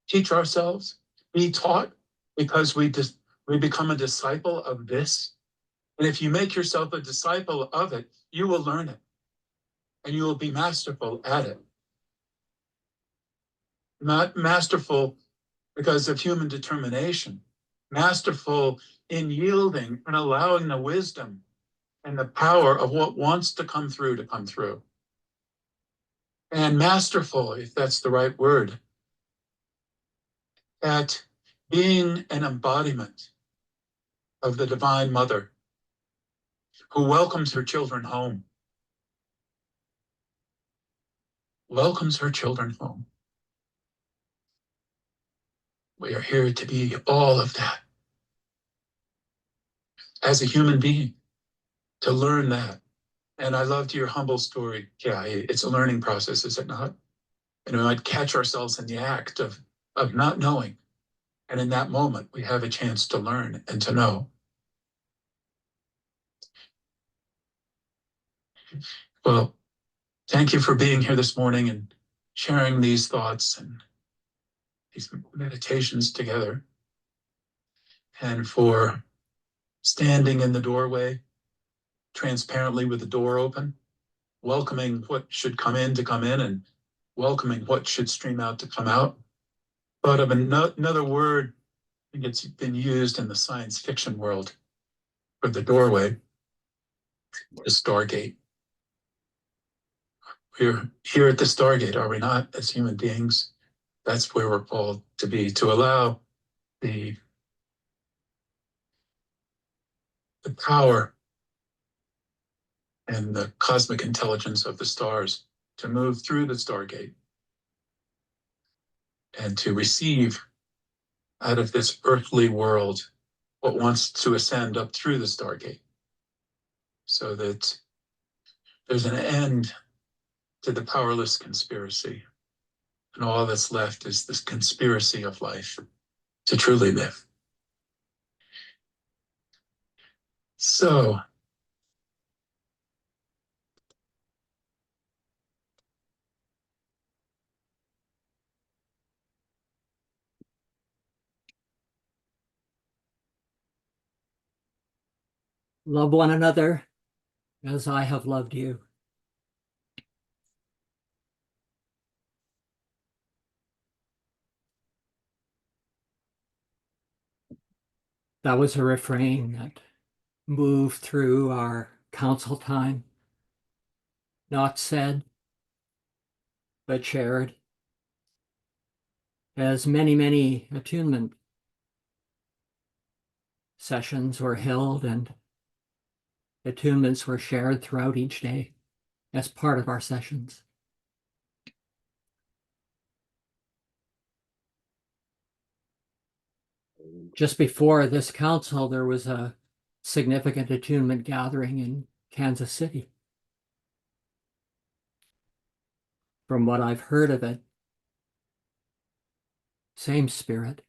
E: Teach ourselves. Be taught, because we become a disciple of this. And if you make yourself a disciple of it, you will learn it and you will be masterful at it. Not masterful because of human determination, masterful in yielding and allowing the wisdom and the power of what wants to come through. And masterful, if that's the right word, at being an embodiment of the Divine Mother who welcomes her children home. Welcomes her children home. We are here to be all of that as a human being, to learn that. And I loved your humble story. Yeah, it's a learning process, is it not? And we might catch ourselves in the act of not knowing. And in that moment, we have a chance to learn and to know. Well, thank you for being here this morning and sharing these thoughts and these meditations together, and for standing in the doorway transparently with the door open, welcoming what should come in to come in and welcoming what should stream out to come out. But of another word, I think it's been used in the science fiction world for the doorway, the Stargate. We're here at the Stargate, are we not, as human beings? That's where we're called to be, to allow the power and the cosmic intelligence of the stars to move through the Stargate and to receive out of this earthly world what wants to ascend up through the Stargate, so that there's an end to the powerless conspiracy. And all that's left is this conspiracy of life to truly live. So,
A: Love one another as I have loved you. That was a refrain that moved through our council time, not said, but shared, as many, many attunement sessions were held and attunements were shared throughout each day as part of our sessions. Just before this council, there was a significant attunement gathering in Kansas City. From what I've heard of it, same spirit,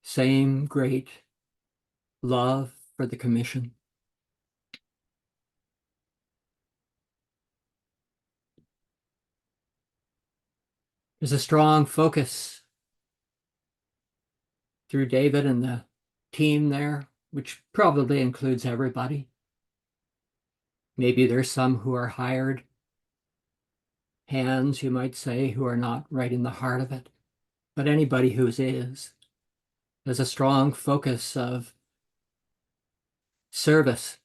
A: same great love for the commission. There's a strong focus through David and the team there, which probably includes everybody. Maybe there's some who are hired hands, you might say, who are not right in the heart of it. But anybody who is, there's a strong focus of service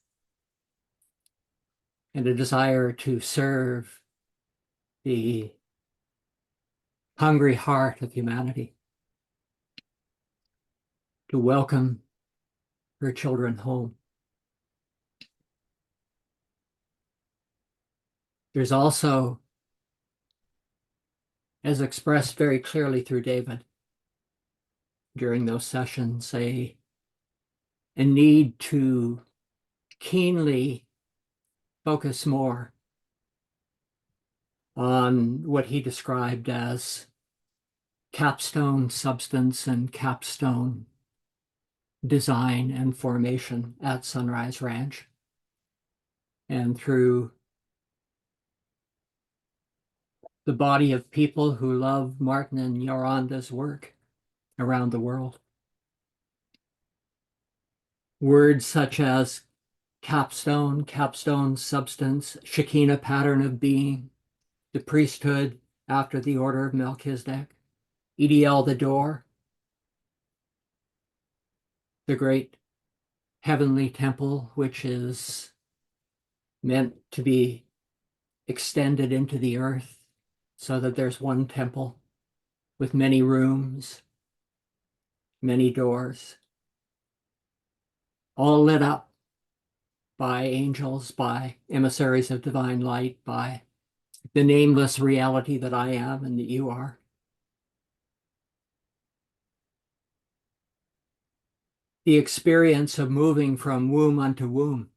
A: and a desire to serve the hungry heart of humanity, to welcome her children home. There's also, as expressed very clearly through David during those sessions, a need to keenly focus more on what he described as capstone substance and capstone design and formation at Sunrise Ranch, and through the body of people who love Martin and Yolanda's work around the world. Words such as capstone, capstone substance, Shekinah pattern of being, the priesthood after the order of Melchizedek, EDL the door, the great heavenly temple, which is meant to be extended into the earth so that there's one temple with many rooms, many doors, all lit up by angels, by emissaries of divine light, by the nameless reality that I am and that you are. The experience of moving from womb unto womb,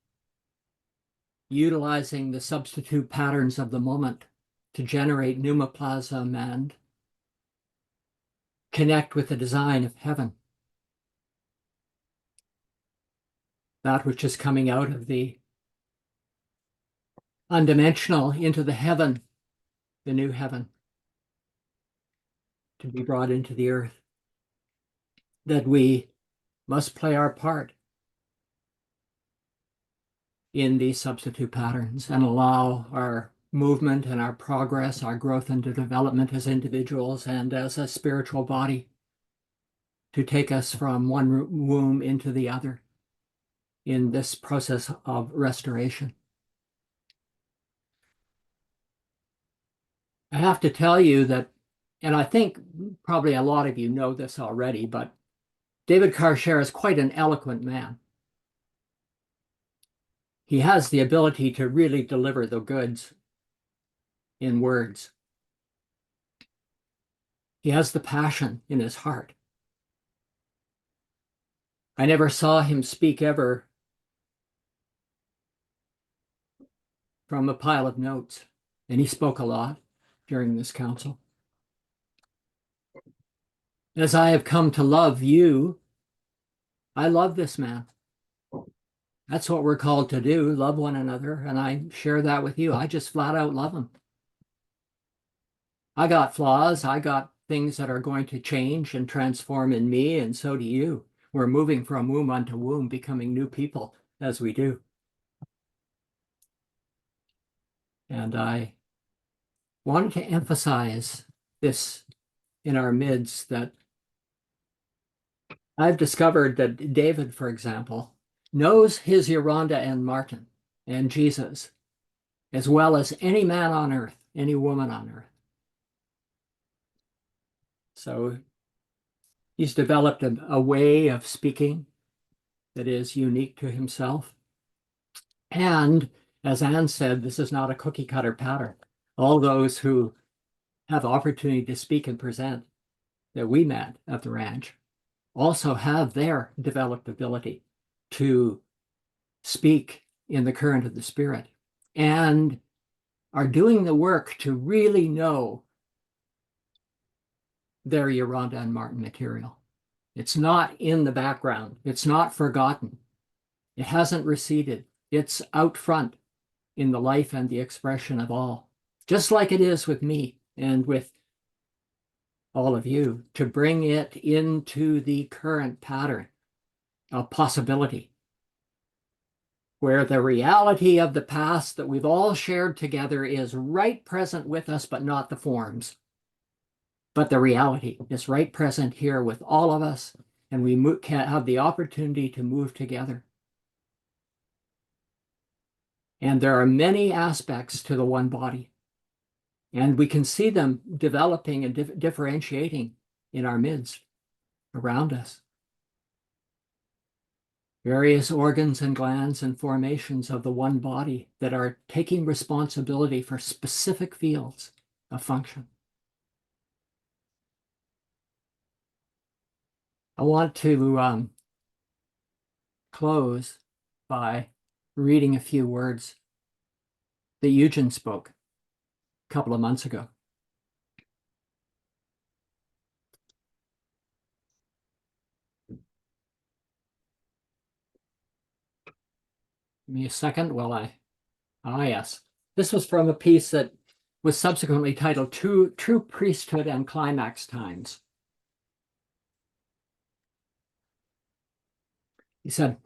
A: utilizing the substitute patterns of the moment to generate pneumoplasm and connect with the design of heaven. That which is coming out of the undimensional into the heaven, the new heaven, to be brought into the earth. That we must play our part in these substitute patterns and allow our movement and our progress, our growth and development as individuals and as a spiritual body to take us from one womb into the other in this process of restoration. I have to tell you that, and I think probably a lot of you know this already, but David Karcher is quite an eloquent man. He has the ability to really deliver the goods in words. He has the passion in his heart. I never saw him speak ever from a pile of notes, and he spoke a lot during this council. As I have come to love you, I love this man. That's what we're called to do, love one another, and I share that with you. I just flat out love him. I got flaws, I got things that are going to change and transform in me, and so do you. We're moving from womb unto womb, becoming new people as we do. And I wanted to emphasize this in our midst, that I've discovered that David, for example, knows his Yolanda and Martin and Jesus as well as any man on earth, any woman on earth. So he's developed a way of speaking that is unique to himself. And as Anne said, this is not a cookie cutter pattern. All those who have opportunity to speak and present that we met at the ranch also have their developed ability to speak in the current of the Spirit and are doing the work to really know their Yolanda and Martin material. It's not in the background. It's not forgotten. It hasn't receded. It's out front in the life and the expression of all, just like it is with me and with all of you, to bring it into the current pattern of possibility, where the reality of the past that we've all shared together is right present with us, but not the forms. But the reality is right present here with all of us, and we can have the opportunity to move together. And there are many aspects to the one body, and we can see them developing and differentiating in our midst, around us. Various organs and glands and formations of the one body that are taking responsibility for specific fields of function. I want to close by reading a few words that Eugen spoke a couple of months ago. Give me a second while yes. This was from a piece that was subsequently titled True Priesthood and Climax Times. He said,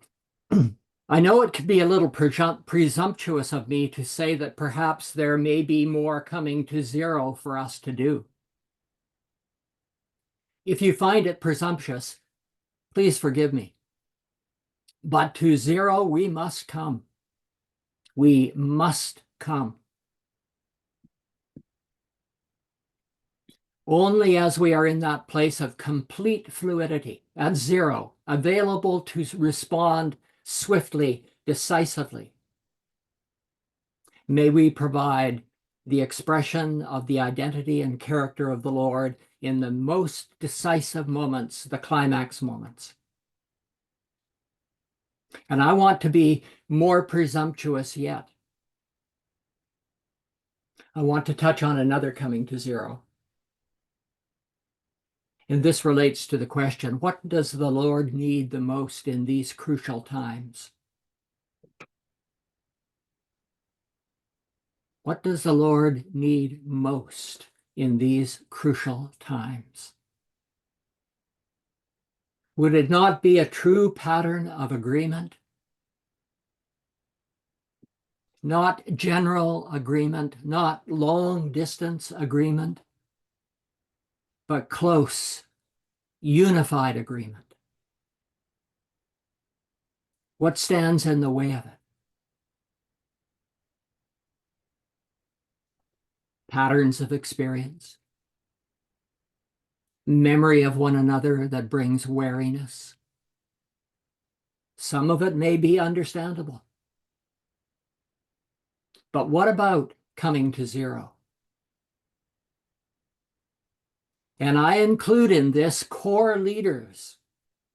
A: I know it could be a little presumptuous of me to say that perhaps there may be more coming to zero for us to do. If you find it presumptuous, please forgive me. But to zero, we must come. We must come. Only as we are in that place of complete fluidity, at zero, available to respond swiftly, decisively, may we provide the expression of the identity and character of the Lord in the most decisive moments, the climax moments. And I want to be more presumptuous yet. I want to touch on another coming to zero. And this relates to the question, what does the Lord need the most in these crucial times? What does the Lord need most in these crucial times? Would it not be a true pattern of agreement? Not general agreement, not long distance agreement, but close, unified agreement. What stands in the way of it? Patterns of experience, memory of one another that brings weariness. Some of it may be understandable. But what about coming to zero? And I include in this core leaders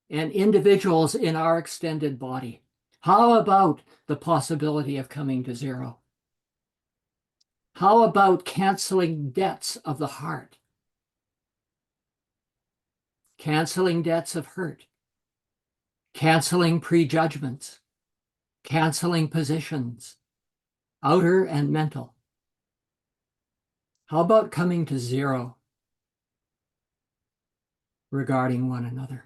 A: and individuals in our extended body. How about the possibility of coming to zero? How about canceling debts of the heart? Canceling debts of hurt? Canceling prejudgments? Canceling positions, outer and mental? How about coming to zero regarding one another?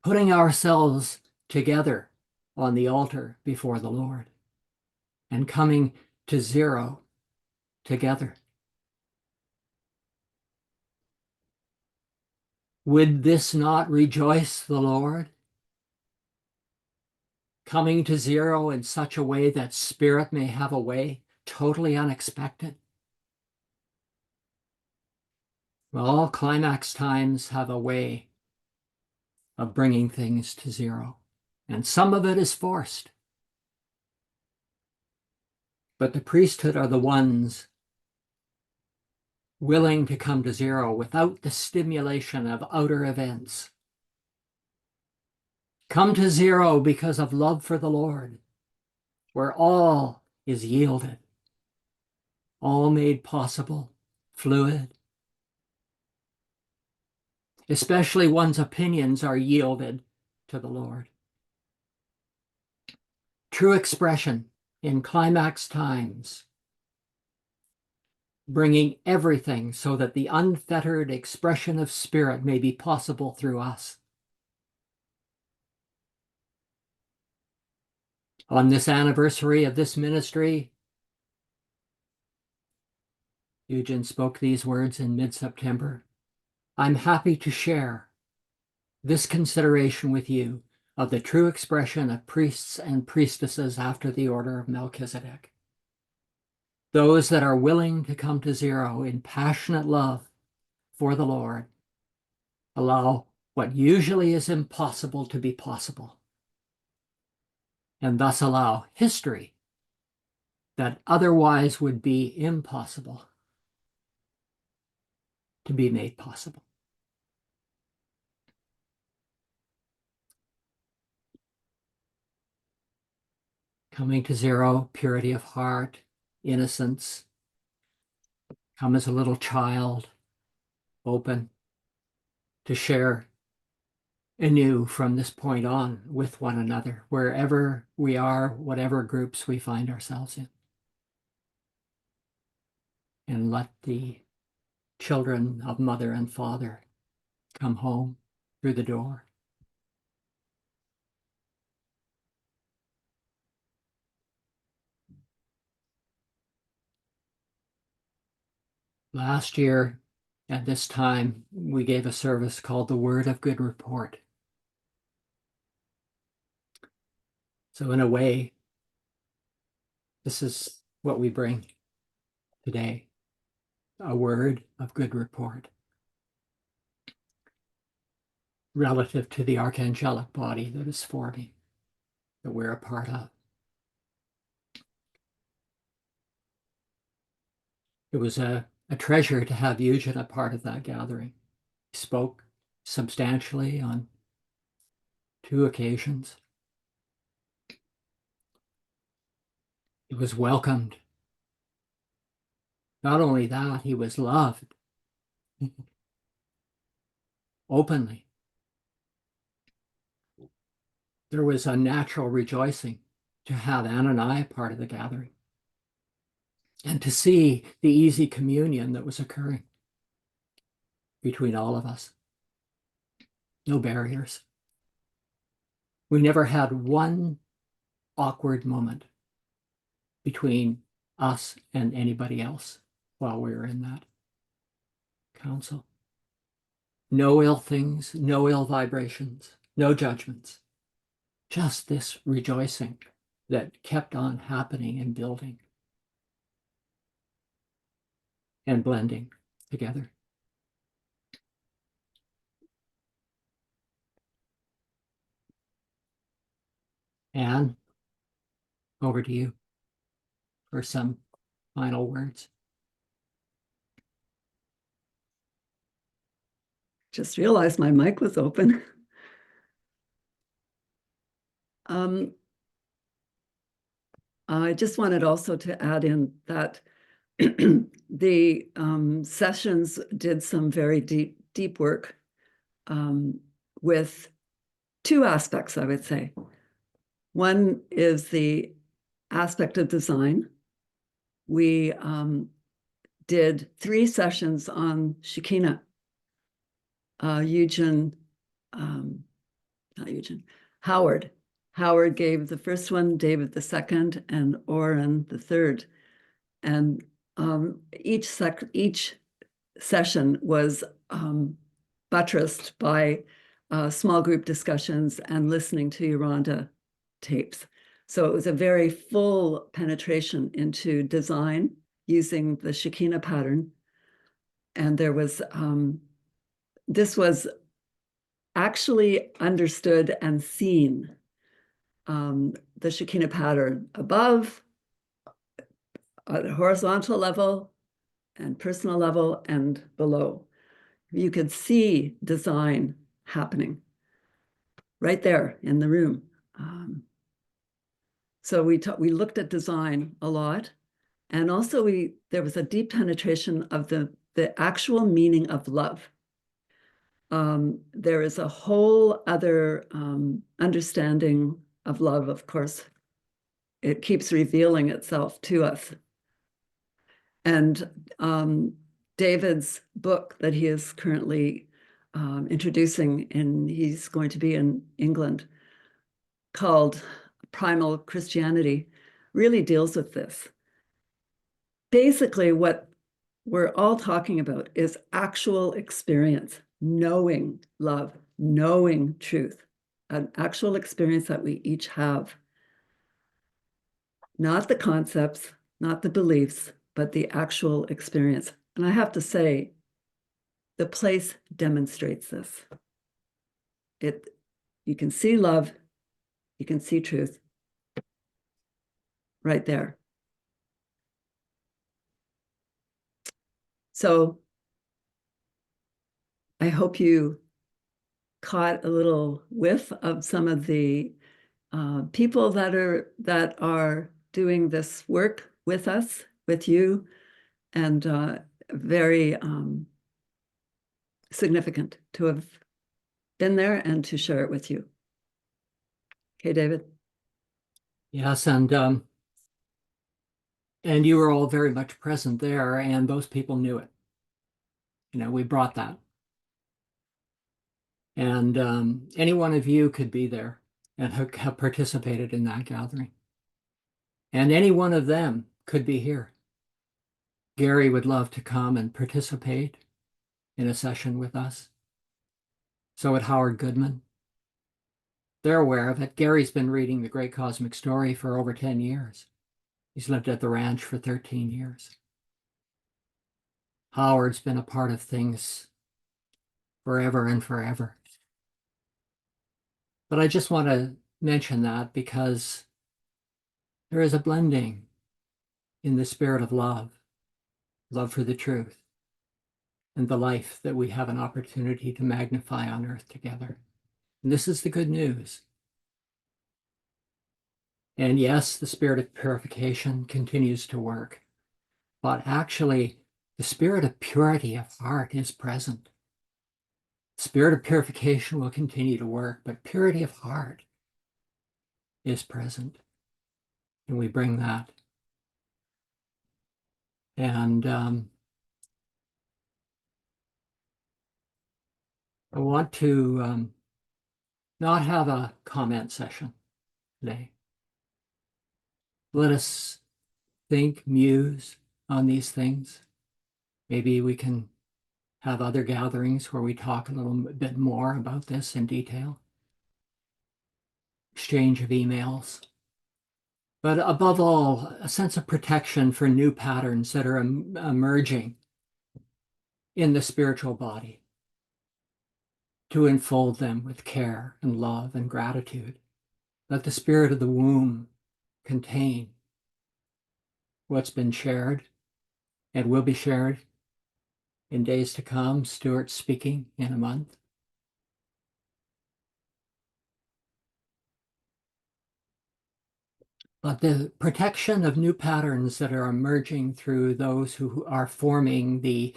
A: Putting ourselves together on the altar before the Lord and coming to zero together. Would this not rejoice the Lord? Coming to zero in such a way that Spirit may have a way, totally unexpected. Well, all climax times have a way of bringing things to zero, and some of it is forced. But the priesthood are the ones willing to come to zero without the stimulation of outer events. Come to zero because of love for the Lord, where all is yielded, all made possible, fluid. Especially one's opinions are yielded to the Lord. True expression in climax times, bringing everything so that the unfettered expression of Spirit may be possible through us. On this anniversary of this ministry, Eugen spoke these words in mid-September. I'm happy to share this consideration with you of the true expression of priests and priestesses after the order of Melchizedek. Those that are willing to come to zero in passionate love for the Lord, allow what usually is impossible to be possible, and thus allow history that otherwise would be impossible to be made possible. Coming to zero, purity of heart, innocence. Come as a little child, open to share anew from this point on with one another, wherever we are, whatever groups we find ourselves in. And let the children of mother and father come home through the door. Last year, at this time, we gave a service called the Word of Good Report. So in a way, this is what we bring today, a word of good report relative to the archangelic body that is forming, that we're a part of. It was a treasure to have Eugen a part of that gathering. He spoke substantially on 2 occasions. He was welcomed. Not only that, he was loved openly. There was a natural rejoicing to have Anne and I part of the gathering and to see the easy communion that was occurring between all of us. No barriers. We never had one awkward moment between us and anybody else while we were in that council. No ill things, no ill vibrations, no judgments. Just this rejoicing that kept on happening and building and blending together. Anne, over to you for some final words.
B: Just realized my mic was open. I just wanted also to add in that the sessions did some very deep work with 2 aspects, I would say. One is the aspect of design. We did 3 sessions on Shekinah. Howard gave the first one, David the second, and Oren the third. And each session was buttressed by small group discussions and listening to Yolanda tapes. So it was a very full penetration into design using the Shekinah pattern. And there was, this was actually understood and seen. The Shekinah pattern above, at a horizontal level and personal level, and below. You could see design happening right there in the room. So we looked at design a lot, and also there was a deep penetration of the actual meaning of love. There is a whole other understanding of love, of course. It keeps revealing itself to us. And David's book that he is currently introducing, and he's going to be in England, called Primal Christianity, really deals with this. Basically, what we're all talking about is actual experience, knowing love, knowing truth, an actual experience that we each have. Not the concepts, not the beliefs, but the actual experience. And I have to say, the place demonstrates this. You can see love, you can see truth right there. So I hope you caught a little whiff of some of the people that are doing this work with us, with you, and very significant to have been there and to share it with you. Okay, David.
A: Yes, and you were all very much present there, and those people knew it. You know, we brought that. And any one of you could be there and have participated in that gathering. And any one of them could be here Gary would love to come and participate in a session with us. So would Howard Goodman. They're aware of it. Gary's been reading The Great Cosmic Story for over 10 years. He's lived at the ranch for 13 years. Howard's been a part of things forever and forever. But I just want to mention that because there is a blending in the spirit of love, love for the truth, and the life that we have an opportunity to magnify on earth together. And this is the good news. And yes, the spirit of purification continues to work, but actually the spirit of purity of heart is present. Spirit of purification will continue to work, but purity of heart is present. And we bring that. And I want to not have a comment session today. Let us think, muse on these things. Maybe we can have other gatherings where we talk a little bit more about this in detail. Exchange of emails. But above all, a sense of protection for new patterns that are emerging in the spiritual body, to enfold them with care and love and gratitude. Let the spirit of the womb contain what's been shared and will be shared in days to come. Stuart speaking in a month. But the protection of new patterns that are emerging through those who are forming the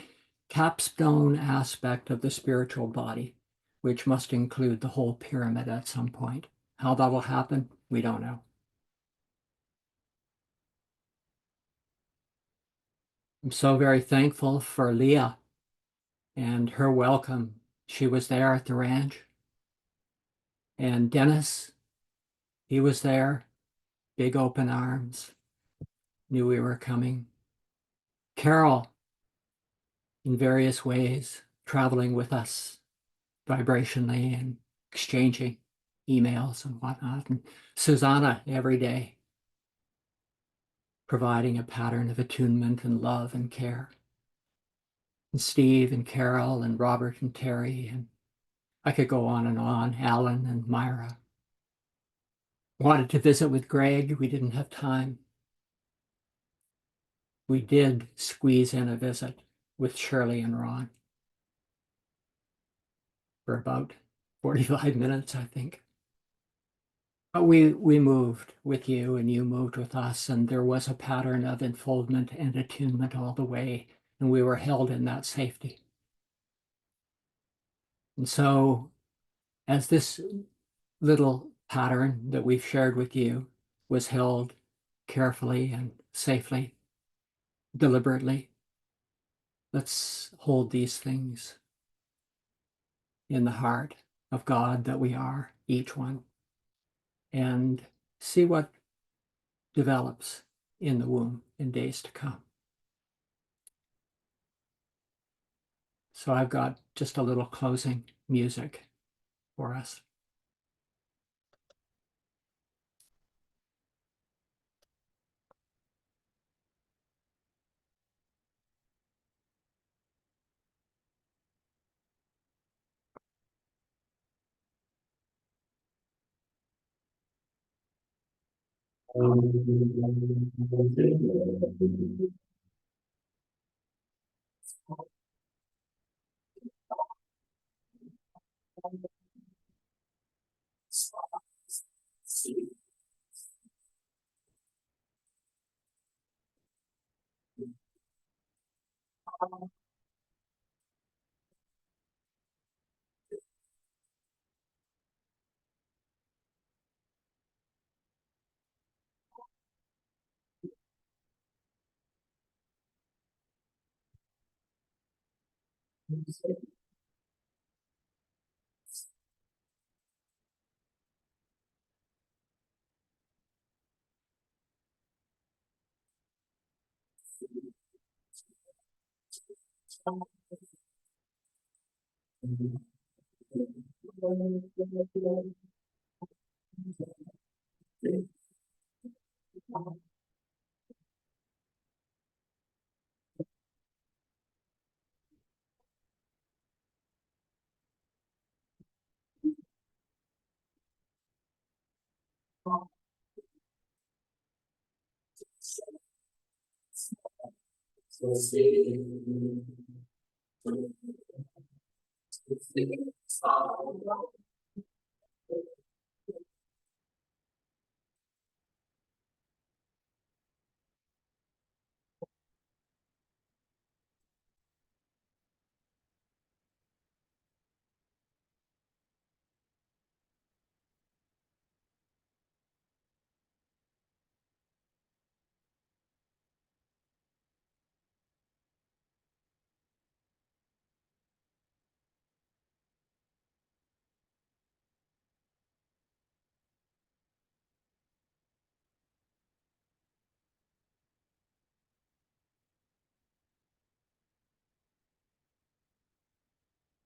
A: capstone aspect of the spiritual body, which must include the whole pyramid at some point. How that will happen, we don't know. I'm so very thankful for Leah and her welcome. She was there at the ranch. And Dennis, he was there, big open arms, knew we were coming. Carol, in various ways, traveling with us vibrationally and exchanging emails and whatnot. And Susanna every day, providing a pattern of attunement and love and care. And Steve and Carol and Robert and Terry, and I could go on and on, Alan and Myra. Wanted to visit with Greg, we didn't have time. We did squeeze in a visit with Shirley and Ron for about 45 minutes, I think. But we moved with you and you moved with us, and there was a pattern of enfoldment and attunement all the way, and we were held in that safety. And so as this little pattern that we've shared with you was held carefully and safely, deliberately, let's hold these things in the heart of God that we are, each one, and see what develops in the womb in days to come. So I've got just a little closing music for us.